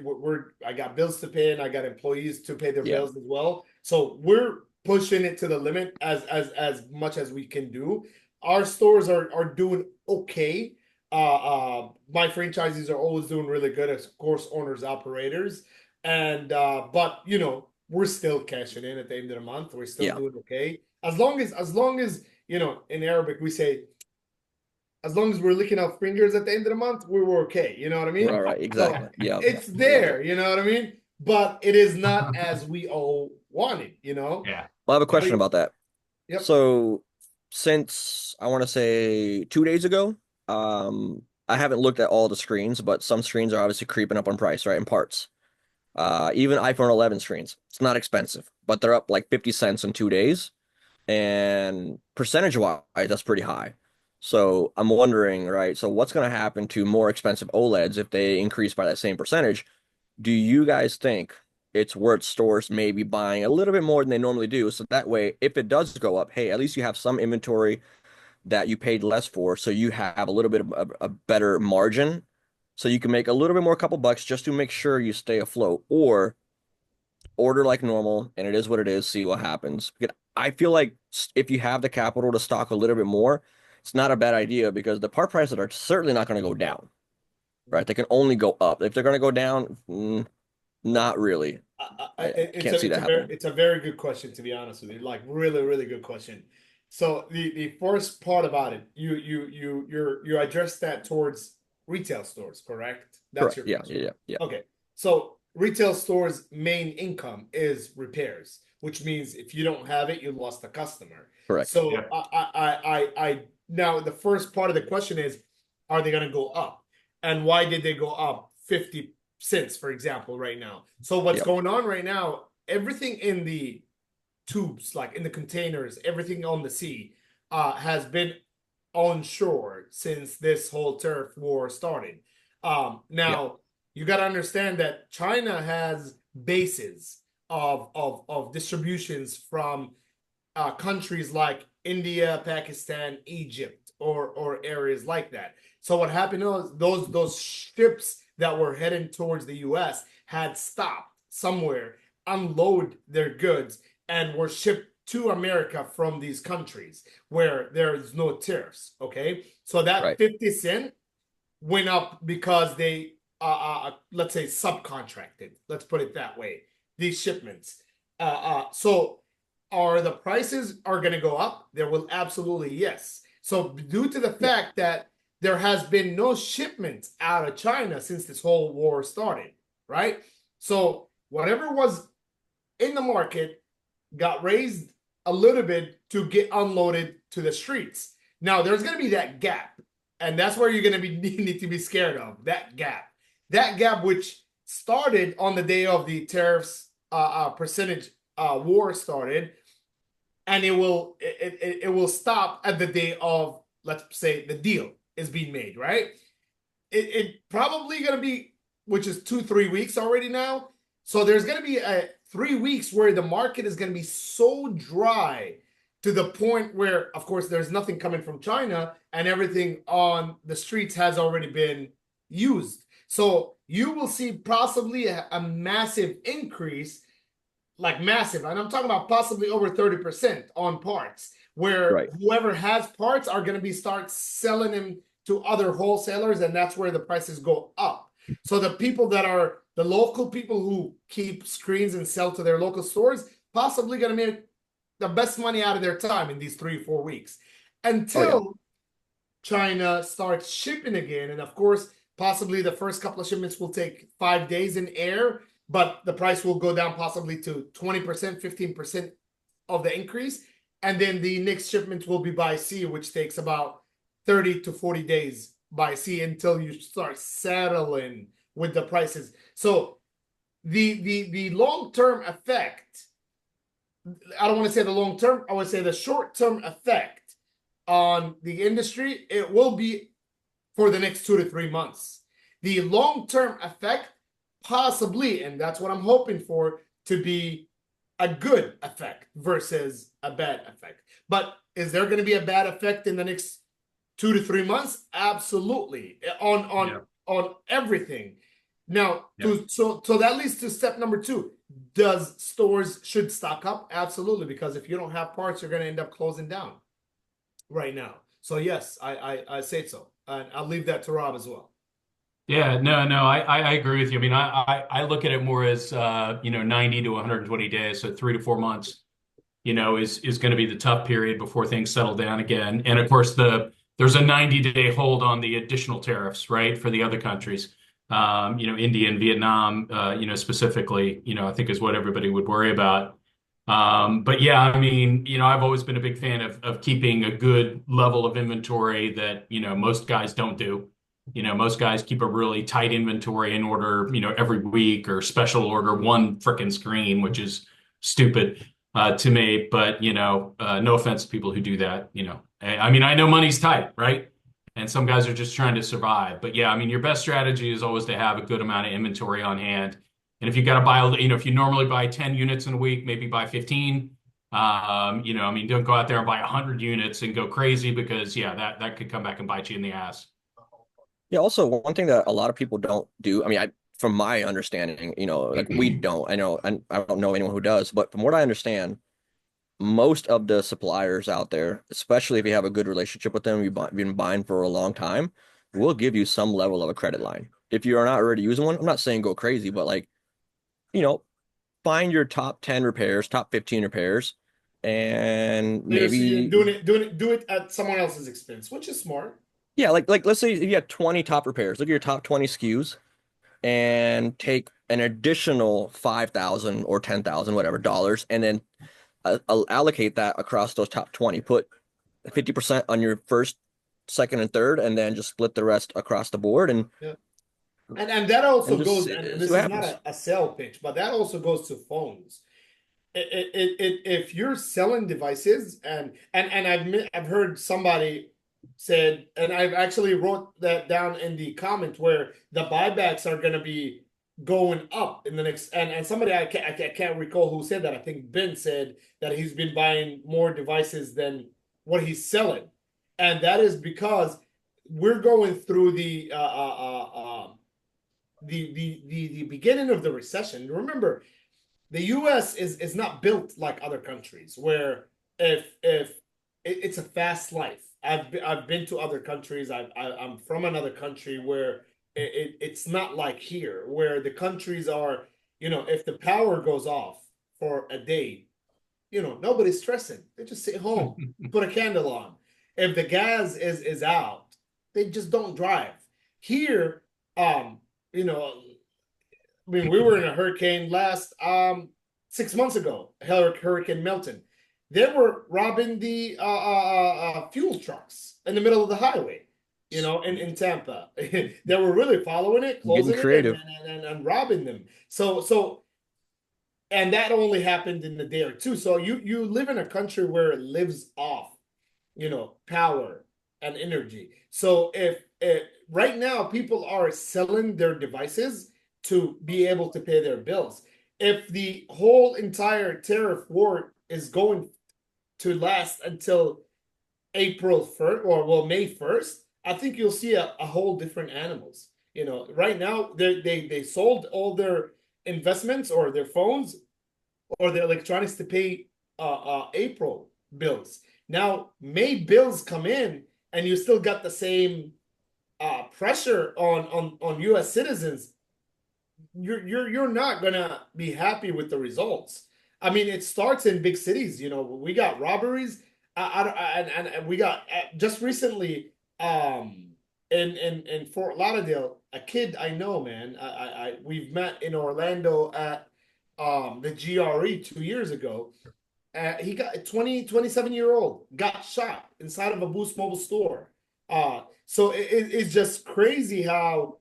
I got bills to pay and I got employees to pay their yeah, bills as well. So we're pushing it to the limit as much as we can do. Our stores are doing okay. My franchisees are always doing really good, as of course, owners, operators, and but you know we're still cashing in at the end of the month. We're still yeah. doing okay as long as you know in Arabic we say as long as we're licking our fingers at the end of the month, we were okay. You know what I mean? Right, So exactly. Yeah, it's I love there, it. you know what I mean? But it is not as we all wanted, you know? Yeah. Well, I have a question Every, about that. yep. So, since I want to say 2 days ago, I haven't looked at all the screens, but some screens are obviously creeping up on price, right? In parts. Even iPhone 11 screens, it's not expensive, but they're up like 50 cents in 2 days. And percentage wise, that's pretty high. So I'm wondering, right? So what's going to happen to more expensive OLEDs if they increase by that same percentage? Do you guys think it's worth stores maybe buying a little bit more than they normally do? So that way, if it does go up, hey, at least you have some inventory that you paid less for, so you have a little bit of a better margin, so you can make a little bit more, couple bucks just to make sure you stay afloat, or order like normal, and it is what it is, see what happens. Because I feel like if you have the capital to stock a little bit more, it's not a bad idea because the part prices are certainly not going to go down, right? They can only go up. If they're going to go down, not really. I can't see that happening. It's a very good question, to be honest with you. Like really, really good question. So the first part about it, you address that towards retail stores, correct? That's Correct. your Yeah, question. yeah, yeah, yeah. Okay. So retail stores' main income is repairs, which means if you don't have it, you lost a customer. Correct. So Yeah. I now the first part of the question is, are they going to go up? And why did they go up 50 cents, for example, right now? So what's Yep. going on right now, everything in the tubes, like in the containers, everything on the sea, has been onshore since this whole tariff war started. Yep. Now you got to understand that China has bases of distributions from countries like India, Pakistan, Egypt, or areas like that. So what happened was those ships that were heading towards the U.S. had stopped somewhere, unload their goods, and were shipped to America from these countries where there is no tariffs. Okay, so that Right. 50 cent went up because they let's say subcontracted. Let's put it that way. These shipments. So are the prices are going to go up? There will absolutely yes. So due to the Yep. fact that there has been no shipments out of China since this whole war started, right? So whatever was in the market got raised a little bit to get unloaded to the streets. Now there's going to be that gap, and that's where you're going to be need to be scared of that gap which started on the day of the tariffs percentage war started, and it will stop at the day of, let's say, the deal is being made, right? It probably going to be, which is 2-3 weeks already now. So there's going to be 3 weeks where the market is going to be so dry to the point where, of course, there's nothing coming from China and everything on the streets has already been used. So you will see possibly a massive increase, like massive, and I'm talking about possibly over 30% on parts, where Right. whoever has parts are going to be start selling them to other wholesalers, and that's where the prices go up. So the people that are the local people who keep screens and sell to their local stores possibly going to make the best money out of their time in these 3 or 4 weeks Oh yeah. until China starts shipping again. And of course, possibly the first couple of shipments will take 5 days in air, but the price will go down possibly to 20%, 15% of the increase. And then the next shipment will be by sea, which takes about 30 to 40 days by sea until you start settling with the prices. So the long-term effect, I don't want to say the long term, I would say the short-term effect on the industry, it will be for the next 2 to 3 months. The long-term effect, possibly, and that's what I'm hoping for, to be a good effect versus a bad effect. But is there going to be a bad effect in the next 2 to 3 months, absolutely, Yeah. on everything. Now, Yeah. so that leads to step number two. Does stores should stock up? Absolutely, because if you don't have parts, you're going to end up closing down right now. So yes, I say so, and I'll leave that to Rob as well. Yeah, no, I agree with you. I mean, I look at it more as 90 to 120 days, so 3 to 4 months, is going to be the tough period before things settle down again. And of course, there's a 90-day hold on the additional tariffs, right, for the other countries. India and Vietnam, specifically, I think is what everybody would worry about. But yeah, I mean, I've always been a big fan of keeping a good level of inventory that, most guys don't do. Most guys keep a really tight inventory and order, every week or special order one frickin' screen, which is stupid to me. But, no offense to people who do that. I mean, I know money's tight, right? And some guys are just trying to survive. But yeah, I mean, your best strategy is always to have a good amount of inventory on hand. And if you got to buy, if you normally buy 10 units in a week, maybe buy 15. I mean, don't go out there and buy 100 units and go crazy because, yeah, that could come back and bite you in the ass. Yeah, also one thing that a lot of people don't do, I mean, from my understanding, like we don't, I know, and I don't know anyone who does, but from what I understand, most of the suppliers out there, especially if you have a good relationship with them, you've been buying for a long time, will give you some level of a credit line. If you are not already using one, I'm not saying go crazy, but like, you know, find your top 10 repairs, top 15 repairs, and So you're maybe, do it at someone else's expense, which is smart. yeah, like let's say if you have 20 top repairs, look at your top 20 SKUs and take an additional 5,000 or 10,000, whatever dollars, and then allocate that across those top 20. Put 50% on your first, second, and third, and then just split the rest across the board Yeah. And that also just goes, and see this what is not happens. a sell pitch, but that also goes to phones. If you're selling devices, and I've heard somebody said, and I've actually wrote that down in the comment where the buybacks are going to be going up in the next, and somebody I can't recall who said that. I think Ben said that he's been buying more devices than what he's selling, and that is because we're going through the beginning of the recession. Remember, the U.S. is not built like other countries where if it's a fast life. I've been to other countries. I'm from another country where it's not like here, where the countries are, if the power goes off for a day, nobody's stressing. They just sit home, put a candle on. If the gas is out, they just don't drive. Here, you know, I mean, we were in a hurricane last 6 months ago, Hurricane Milton. They were robbing the fuel trucks in the middle of the highway, in Tampa. They were really following it, Getting closing it, creative. and robbing them. And that only happened in a day or two. So you live in a country where it lives off, power and energy. So if right now people are selling their devices to be able to pay their bills. If the whole entire tariff war is going to last until April 1st, or well, May 1st, I think you'll see a whole different animals. Right now they sold all their investments or their phones or their electronics to pay April bills. Now May bills come in, and you still got the same pressure on U.S. citizens. You're not gonna be happy with the results. I mean, it starts in big cities. We got robberies, and we got just recently in Fort Lauderdale, a kid I know, man. We've met in Orlando at the GRE 2 years ago. He got a 27-year-old got shot inside of a Boost Mobile store. So it's just crazy how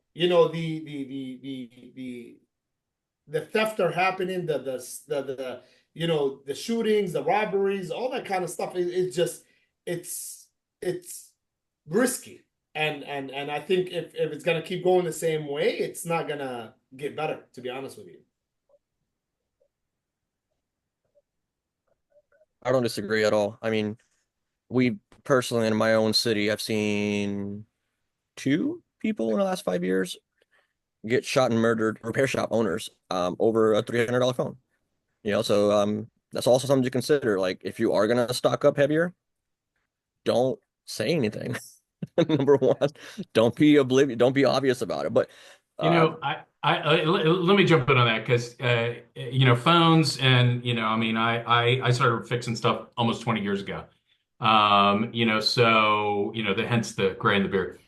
the theft are happening, the shootings, the robberies, all that kind of stuff. It's just it's risky, and I think if it's gonna keep going the same way, it's not gonna get better. To be honest with you. I don't disagree at all. I mean, we personally in my own city, I've seen 2 people in the last 5 years get shot and murdered, repair shop owners, over a $300 phone. So that's also something to consider. Like if you are gonna stock up heavier, don't say anything. Number one, don't be oblivious, don't be obvious about it. But Let me jump in on that because phones and I mean I started fixing stuff almost 20 years ago. Hence the gray and the beard.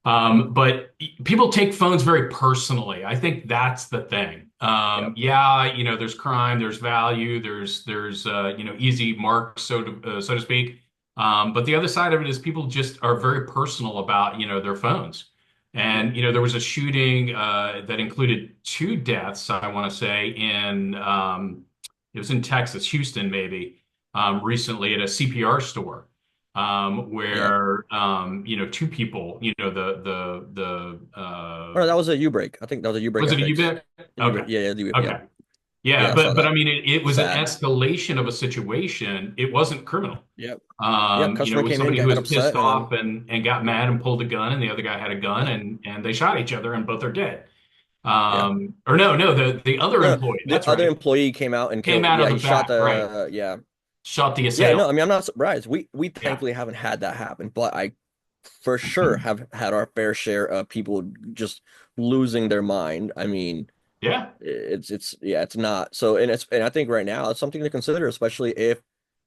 But people take phones very personally. I think that's the thing. Yep. There's crime, there's value, there's easy marks, so to speak. But the other side of it is people just are very personal about their phones. And there was a shooting that included 2 deaths, I want to say, in it was in Texas, Houston, maybe, recently at a CPR store where 2 people, Oh, that was a U-break. I think that was a U-break was I it a fixed. U-break? Okay. Yeah, the U-break, Okay. Yeah, Yeah, I saw but that. I mean, it was an Sad. escalation of a situation. It wasn't criminal. Yep. It Customer was came in, somebody who got was pissed upset, and off then and got mad and pulled a gun, and the other guy had a gun, and they shot each other, and both are dead. yeah. Or no, the other No, employee, the that's other right, employee came out and came killed. out Yeah, of the he shot back, right, the yeah. shot the Yeah, no, assailant. I mean, I'm not surprised. We Yeah, thankfully haven't had that happen, but I for sure have had our fair share of people just losing their mind. I mean, yeah. it's not. So and I think right now it's something to consider, especially if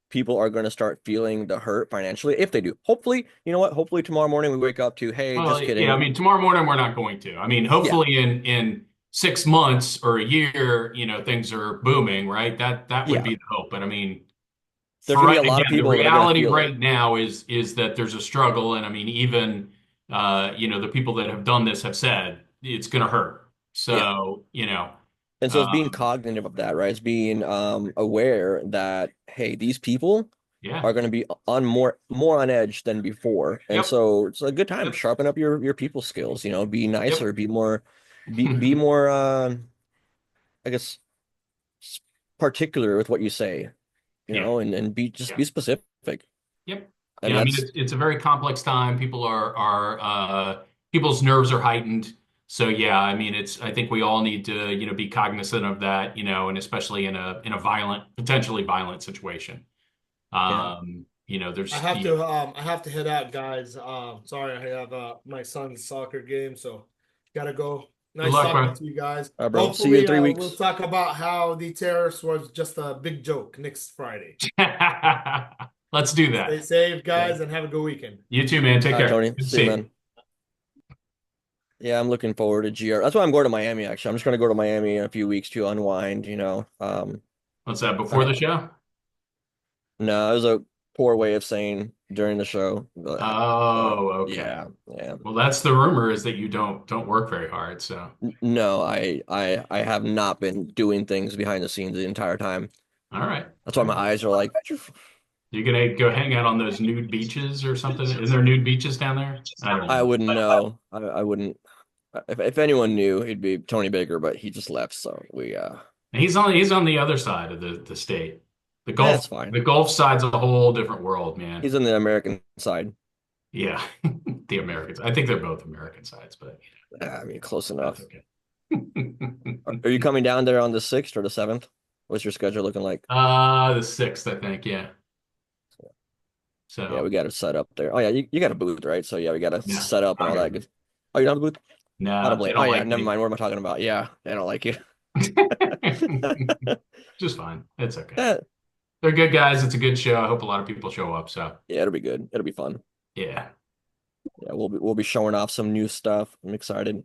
people are going to start feeling the hurt financially. If they do, hopefully, you know what? Hopefully tomorrow morning we wake up to, hey, Well, just yeah, I kidding. mean, tomorrow morning we're not going to. I mean, Yeah, hopefully in 6 months or a year, things are booming, right? That would yeah. be the hope. But I mean, There's for gonna be right a lot of again, the people that are going to reality feel it. right now is that there's a struggle, and I mean, even the people that have done this have said it's going to hurt. Yeah. So, And so it's being um, cognitive of that, right? It's being aware that, hey, these people yeah, are going to be on more on edge than before. And yep, so it's a good time to yep, sharpen up your people skills, be yep. nicer, be more I guess particular with what you say, Yeah, and yeah. be specific. Yep. I Yeah, mean I mean that's it's a very complex time. People are people's nerves are heightened. So yeah, I mean I think we all need to, be cognizant of that, and especially in a potentially violent situation. yeah. There's I have to head out, guys. Sorry, I have my son's soccer game, so gotta go. good Nice luck, talking bud. to you guys. Bro, see you in Hopefully, three we'll weeks. talk about how the terrorist was just a big joke next Friday. Let's do Stay that. safe, Yeah. guys, and have a good weekend. You too, man. Take All right, care. Tony. Good to See you, see you. man. Yeah, I'm looking forward to GR. That's why I'm going to Miami, actually. I'm just going to go to Miami in a few weeks to unwind. What's that, before I, the show? no, it was a poor way of saying during the show. But Oh, okay. yeah. Well, that's the rumor is that you don't work very hard, so. No, I have not been doing things behind the scenes the entire time. All right. That's why my eyes are like, You gonna go hang out on those nude beaches or something? Is there nude beaches down there? I don't I know. wouldn't know. I wouldn't. If anyone knew, it'd be Tony Baker, but he just left, so He's on the other side of the state. The that's Gulf fine. the Gulf side's a whole different world, man. He's on the American side. Yeah, the Americans. I think they're both American sides, but I mean, close enough. that's okay. Are you coming down there on the 6th or the 7th? What's your schedule looking like? The 6th, I think. Yeah. Yeah, we So got to set up there. Oh yeah, you got a booth, right? So yeah, we got to no, set up and I'm all that good. good. Oh, you don't have a booth? I don't No, they blame. Oh don't yeah, like never me. mind. What am I talking about? Yeah, they don't like you. Just fine. It's okay. Yeah, They're good guys. It's a good show. I hope a lot of people show up. So yeah, it'll be good. It'll be fun. yeah. Yeah, we'll be showing off some new stuff. I'm excited.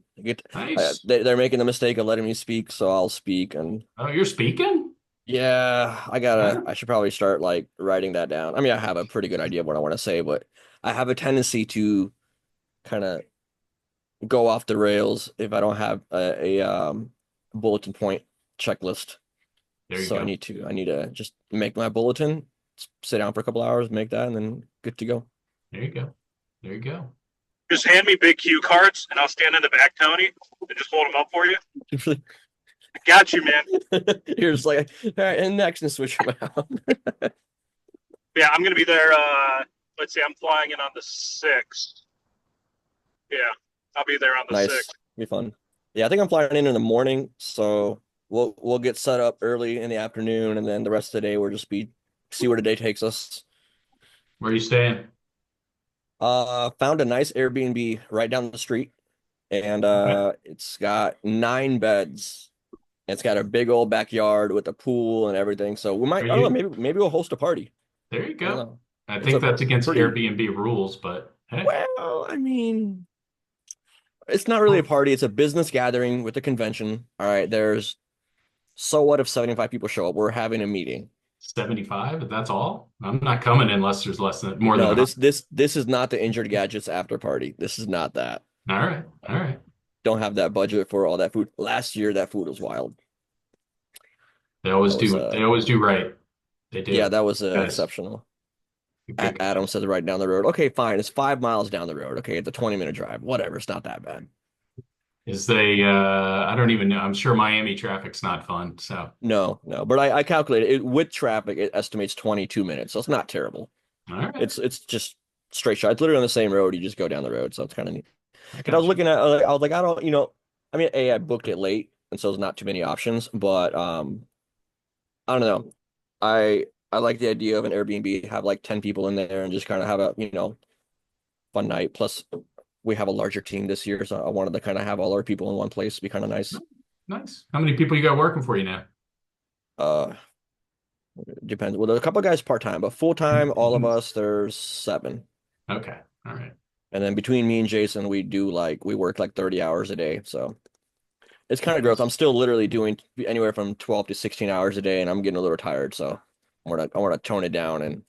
Nice. They're making the mistake of letting me speak, so I'll speak. And Oh, you're speaking? yeah, Huh? I should probably start like writing that down. I mean, I have a pretty good idea of what I want to say, but I have a tendency to kind of go off the rails if I don't have a bulletin point checklist. There you So go. I need to just make my bulletin, sit down for a couple hours, make that, and then good to go. There you go. There you go. Just hand me big cue cards, and I'll stand in the back, Tony, and just hold them up for you. I got you, man. You're just like, all right, and next, and switch them out. Yeah, I'm gonna be there let's see, I'm flying in on the 6th. Yeah, I'll be there on the Nice. 6th. Be fun. Yeah, I think I'm flying in the morning, so we'll get set up early in the afternoon, and then the rest of the day we'll just be see where the day takes us. Where are you staying? Found a nice Airbnb right down the street, and Okay. it's got 9 beds. It's got a big old backyard with a pool and everything. So we might, Are I don't know, you? maybe we'll host a party. There you I don't go. know. I It's think a that's against pretty Airbnb rules, but hey. well, I mean, it's not really a party. It's a business gathering with a convention. All right, there's so what if 75 people show up? We're having a meeting. 75, that's all? I'm not coming unless there's more than No, 100. this is not the Injured Gadgets after party. This is not that. All right. All right. Don't have that budget for all that food. Last year that food was wild. That was They always do right. They yeah, do. that was Guys, exceptional. good Adam guys. says right down the road. Okay, fine. It's 5 miles down the road. Okay, it's a 20-minute drive. Whatever. It's not that bad. I don't even know. I'm sure Miami traffic's not fun. So, No, no. But I calculated it with traffic, it estimates 22 minutes. So it's not terrible. all right. It's just straight shot. It's literally on the same road. You just go down the road. So it's kind of neat. I Because I got was you. looking at, I was like, I don't, I mean, I booked it late, and so there's not too many options. But I don't know. I like the idea of an Airbnb, have like 10 people in there, and just kind of have a fun night. Plus, we have a larger team this year, so I wanted to kind of have all our people in one place. Be kind of nice. Nice. How many people you got working for you now? Uh, Depends. Well, there's a couple of guys part time, but full time, all of us, there's 7. Okay. All right. And then between me and Jason, we work like 30 hours a day. So it's kind of growth. I'm still literally doing anywhere from 12 to 16 hours a day, and I'm getting a little tired. So I want to tone it down, and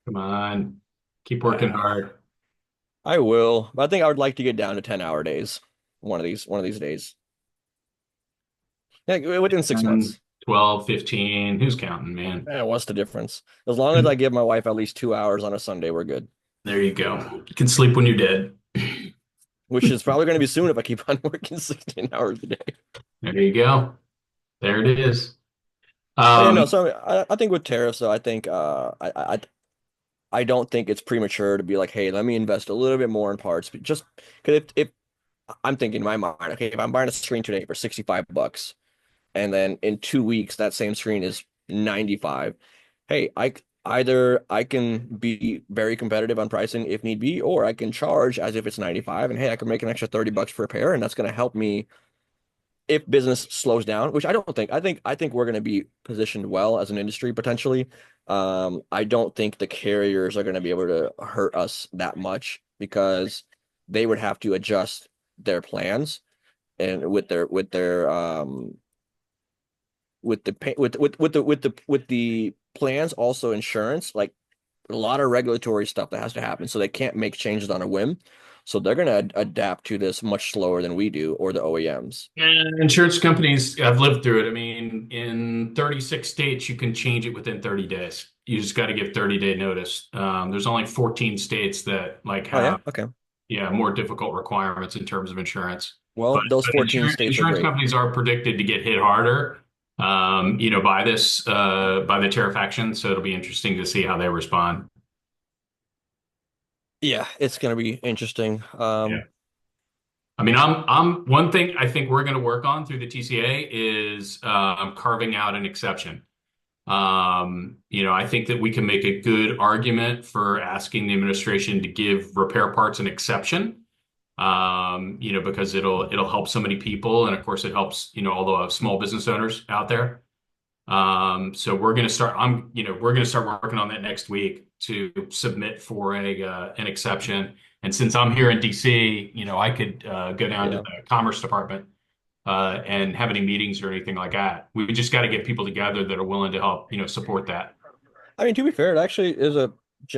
Come on. Keep working hard. I will. But I think I would like to get down to 10-hour days one of these days. Yeah, within 6 months. 12, 15. Who's counting, man? What's the difference? As long as I give my wife at least 2 hours on a Sunday, we're good. There you go. You can sleep when you're dead. Which is probably going to be soon if I keep on working 16 hours a day. There you go. There it is. Yeah, no. So I think with tariffs, though, I think I don't think it's premature to be like, hey, let me invest a little bit more in parts. Just because if I'm thinking in my mind, okay, if I'm buying a screen today for $65, and then in 2 weeks that same screen is 95, hey, I can be very competitive on pricing if need be, or I can charge as if it's 95, and hey, I can make an extra $30 for a pair, and that's going to help me if business slows down, which I don't think. I think we're going to be positioned well as an industry potentially. I don't think the carriers are going to be able to hurt us that much because they would have to adjust their plans and with the plans, also insurance, like a lot of regulatory stuff that has to happen. So they can't make changes on a whim. So they're going to adapt to this much slower than we do, or the OEMs. And insurance companies, I've lived through it. I mean, in 36 states, you can change it within 30 days. You just got to give 30-day notice. There's only 14 states that Oh yeah, have okay. more difficult requirements in terms of insurance. Well, those 14 states are Insurance great. companies are predicted to get hit harder, by the tariff action. So it'll be interesting to see how they respond. Yeah, it's going to be interesting. Yeah. I mean, I'm one thing I think we're going to work on through the TCA is carving out an exception. I think that we can make a good argument for asking the administration to give repair parts an exception. Because it'll help so many people, and of course it helps, all the small business owners out there. So we're going to start. We're going to start working on that next week to submit for an exception. And since I'm here in DC, I could go down to the Commerce Department and have any meetings or anything like that. We just got to get people together that are willing to help, support that. I mean, to be fair, it actually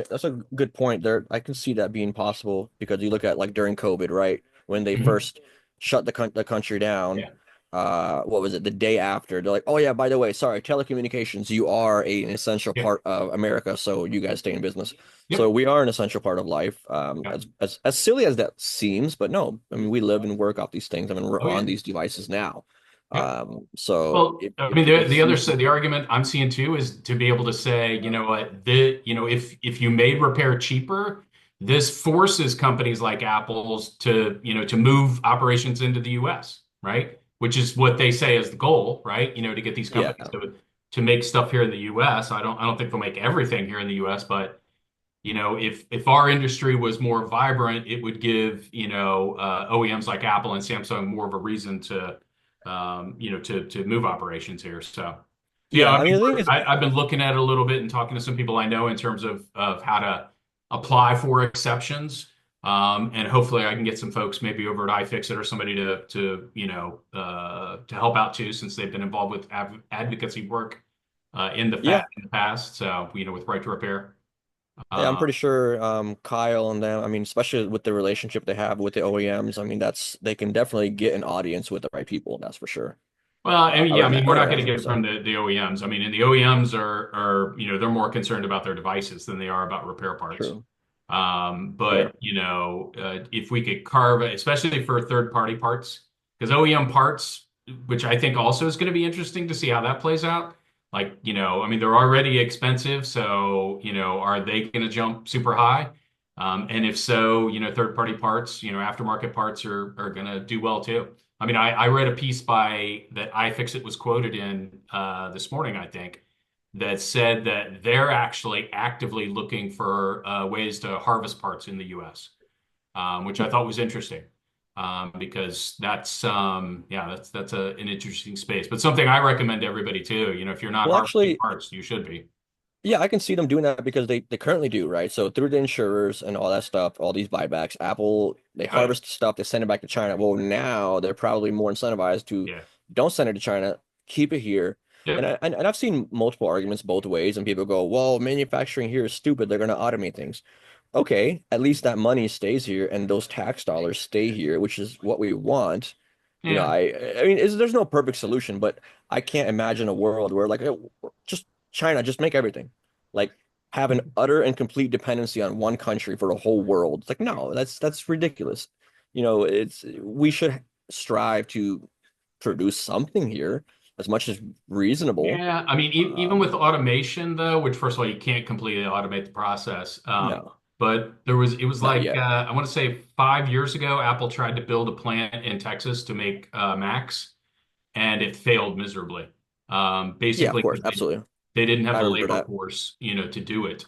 that's a good point there. I can see that being possible because you look at like during COVID, right? When they first shut the country down, what was it? The day after, they're like, "Oh yeah, by the way, sorry, telecommunications, you are an essential part of America, so you guys stay in business." So we are an essential part of life. As silly as that seems, but no, I mean, we live and work off these things. I mean, we're on these devices now. Yep. So Well, I mean, the if other you side, the argument I'm seeing too is to be able to say, you know what, if you made repair cheaper, this forces companies like Apple's to, to move operations into the U.S., right? Which is what they say is the goal, right? To get these yeah, companies to make stuff here in the U.S. I don't think they'll make everything here in the U.S., but if our industry was more vibrant, it would give, OEMs like Apple and Samsung more of a reason to move operations here. So yeah, yeah, I I mean, mean the thing is, I've been looking at it a little bit and talking to some people I know in terms of how to apply for exceptions. And hopefully I can get some folks maybe over at iFixit or somebody to help out too, since they've been involved with advocacy work yeah. in the past. So, with Right to Repair. Yeah, I'm Uh, pretty sure Kyle and them, I mean, especially with the relationship they have with the OEMs, I mean, they can definitely get an audience with the right people, that's for sure. Well, I mean, I yeah, would I mean, I we're would not going to get it from 100%. the OEMs. I mean, and the OEMs are, they're more concerned about their devices than they are about repair parts. True. But, Fair. if we could carve it, especially for third-party parts, because OEM parts, which I think also is going to be interesting to see how that plays out. Like, I mean, they're already expensive, so, are they going to jump super high? And if so, third-party parts, aftermarket parts are going to do well too. I mean, I read a piece that iFixit was quoted in this morning, I think, that said that they're actually actively looking for ways to harvest parts in the U.S., which I thought was interesting because that's an interesting space, but something I recommend to everybody too. If you're not Well, harvesting actually, parts, you should be. yeah, I can see them doing that because they currently do, right? So through the insurers and all that stuff, all these buybacks, Apple, they Oh yeah, harvest stuff, they send it back to China. Well, now they're probably more incentivized to yeah, don't send it to China, keep it here. And yep, I've seen multiple arguments both ways, and people go, "Well, manufacturing here is stupid. They're going to automate things." Okay, at least that money stays here and those tax dollars stay here, which is what we want. yeah, I mean, there's no perfect solution, but I can't imagine a world where like just China, just make everything. Like have an utter and complete dependency on one country for the whole world. It's like, no, that's ridiculous. It's we should strive to produce something here as much as reasonable. yeah. I mean, even with Um, automation though, which first of all, you can't completely automate the process. no, But it was not like yet. I want to say 5 years ago, Apple tried to build a plant in Texas to make Macs, and it failed miserably. Yeah, of Basically, course, 'cause absolutely. they didn't have I the remember labor that. force, to do it.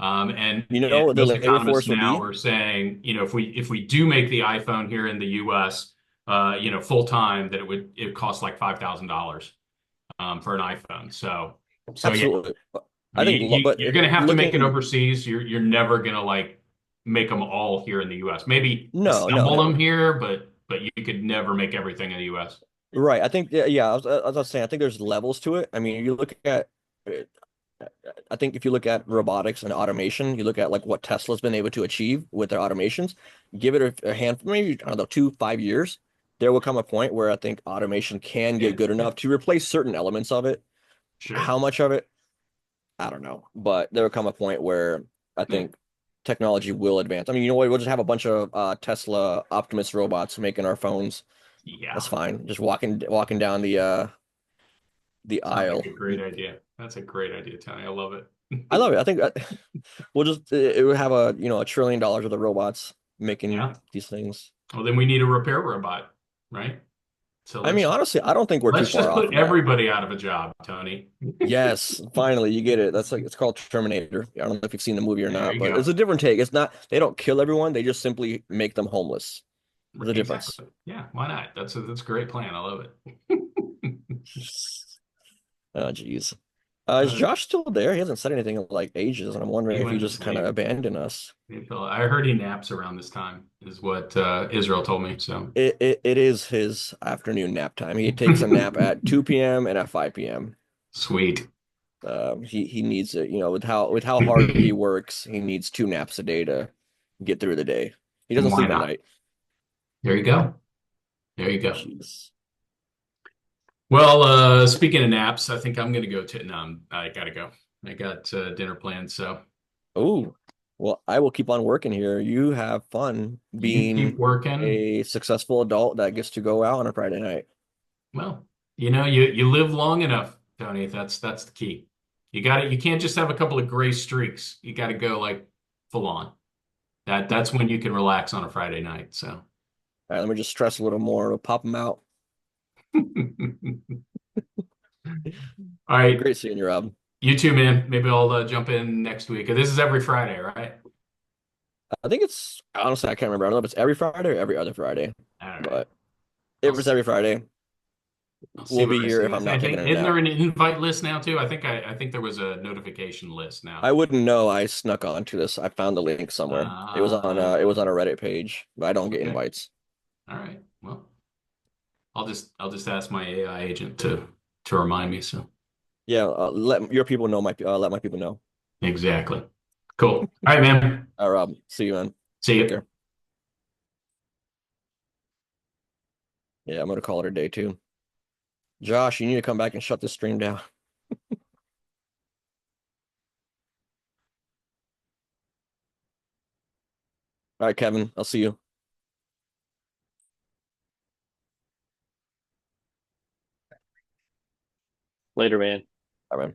You And know what the most labor economists force would now be? are saying, if we do make the iPhone here in the U.S., full time, that it costs like $5,000 for an iPhone. So yeah, Absolutely. I I think, mean, but you're going to have to make it looking, overseas. You're never going to like make them all here in the U.S. Maybe no, no, assemble them never. here, but you could never make everything in the U.S. Right. I think, yeah, yeah, I was saying, I think there's levels to it. I mean, you look at, uh, I think if you look at robotics and automation, you look at like what Tesla's been able to achieve with their automations, give it a hand, maybe, I don't know, 2, 5 years, there will come a point where I think automation can Yeah, get good yeah, enough to replace certain elements of it. sure. How much of it? I don't know. But there will come a point where I Yeah, think technology will advance. I mean, you know what? We'll just have a bunch of Tesla Optimus robots making our phones. That's yeah. fine. Just walking down the Sounds like aisle. a great idea. That's a great idea, Tony. I love I it. love it. I think we'll just it will have $1 trillion worth of robots making Yeah. these things. Well, then we need a repair robot, right? So I mean, honestly, I don't think we're too let's far just off put from that. everybody out of a job, Tony. Yes, finally, you get it. That's like it's called Terminator. I don't know if you've seen the movie or There not, you but it's go. a different take. It's not they don't kill everyone, they just simply make them homeless. There's a difference. Exactly. Yeah, why not? That's a great plan. I love it. Oh, geez. Is Uh, Josh still there? He hasn't said anything in like ages, and I'm wondering he if he went to just kind of sleep. abandoned us. I heard he naps around this time, is what Israel told me. So It is his afternoon nap time. He takes a nap at 2 p.m. and at 5 p.m. sweet. He needs it, with how hard he works, he needs 2 naps a day to get through the day. He doesn't Why sleep at not? night. There you go. There you go. Jeez. Well, speaking of naps, I think I'm gonna go to. No, I gotta go. I got dinner planned. So Oh, well, I will keep on working here. You have fun you keep being working. a successful adult that gets to go out on a Friday night. Well, You live long enough, Tony. That's the key. You got it. You can't just have a couple of gray streaks. You got to go like full on. That's when you can relax on a Friday night. So, All right, let me just stress a little more. We'll pop them out. all right, Great seeing you, Rob. you too, man. Maybe I'll jump in next week. This is every Friday, right? I think it's honestly I can't remember. I don't know if it's every Friday or every other Friday, All right. but I'll, if it's every Friday, I'll see we'll what be I here see. if I'm not I taking think a isn't nap. there an invite list now too? I think there was a notification list I now. wouldn't know. I snuck onto this. I found the link somewhere. It was on it was Uh, on a Reddit page, but I don't get okay. invites. All right. Well, I'll just ask my AI agent to remind me. So Yeah, let your people know let my people know. exactly. Cool. All right, man. All right, Rob. See you, man. See Take you. care. Yeah, I'm gonna call it a day too. Josh, you need to come back and shut this stream down. All right, Kevin, I'll see you. Later, man. All right, man.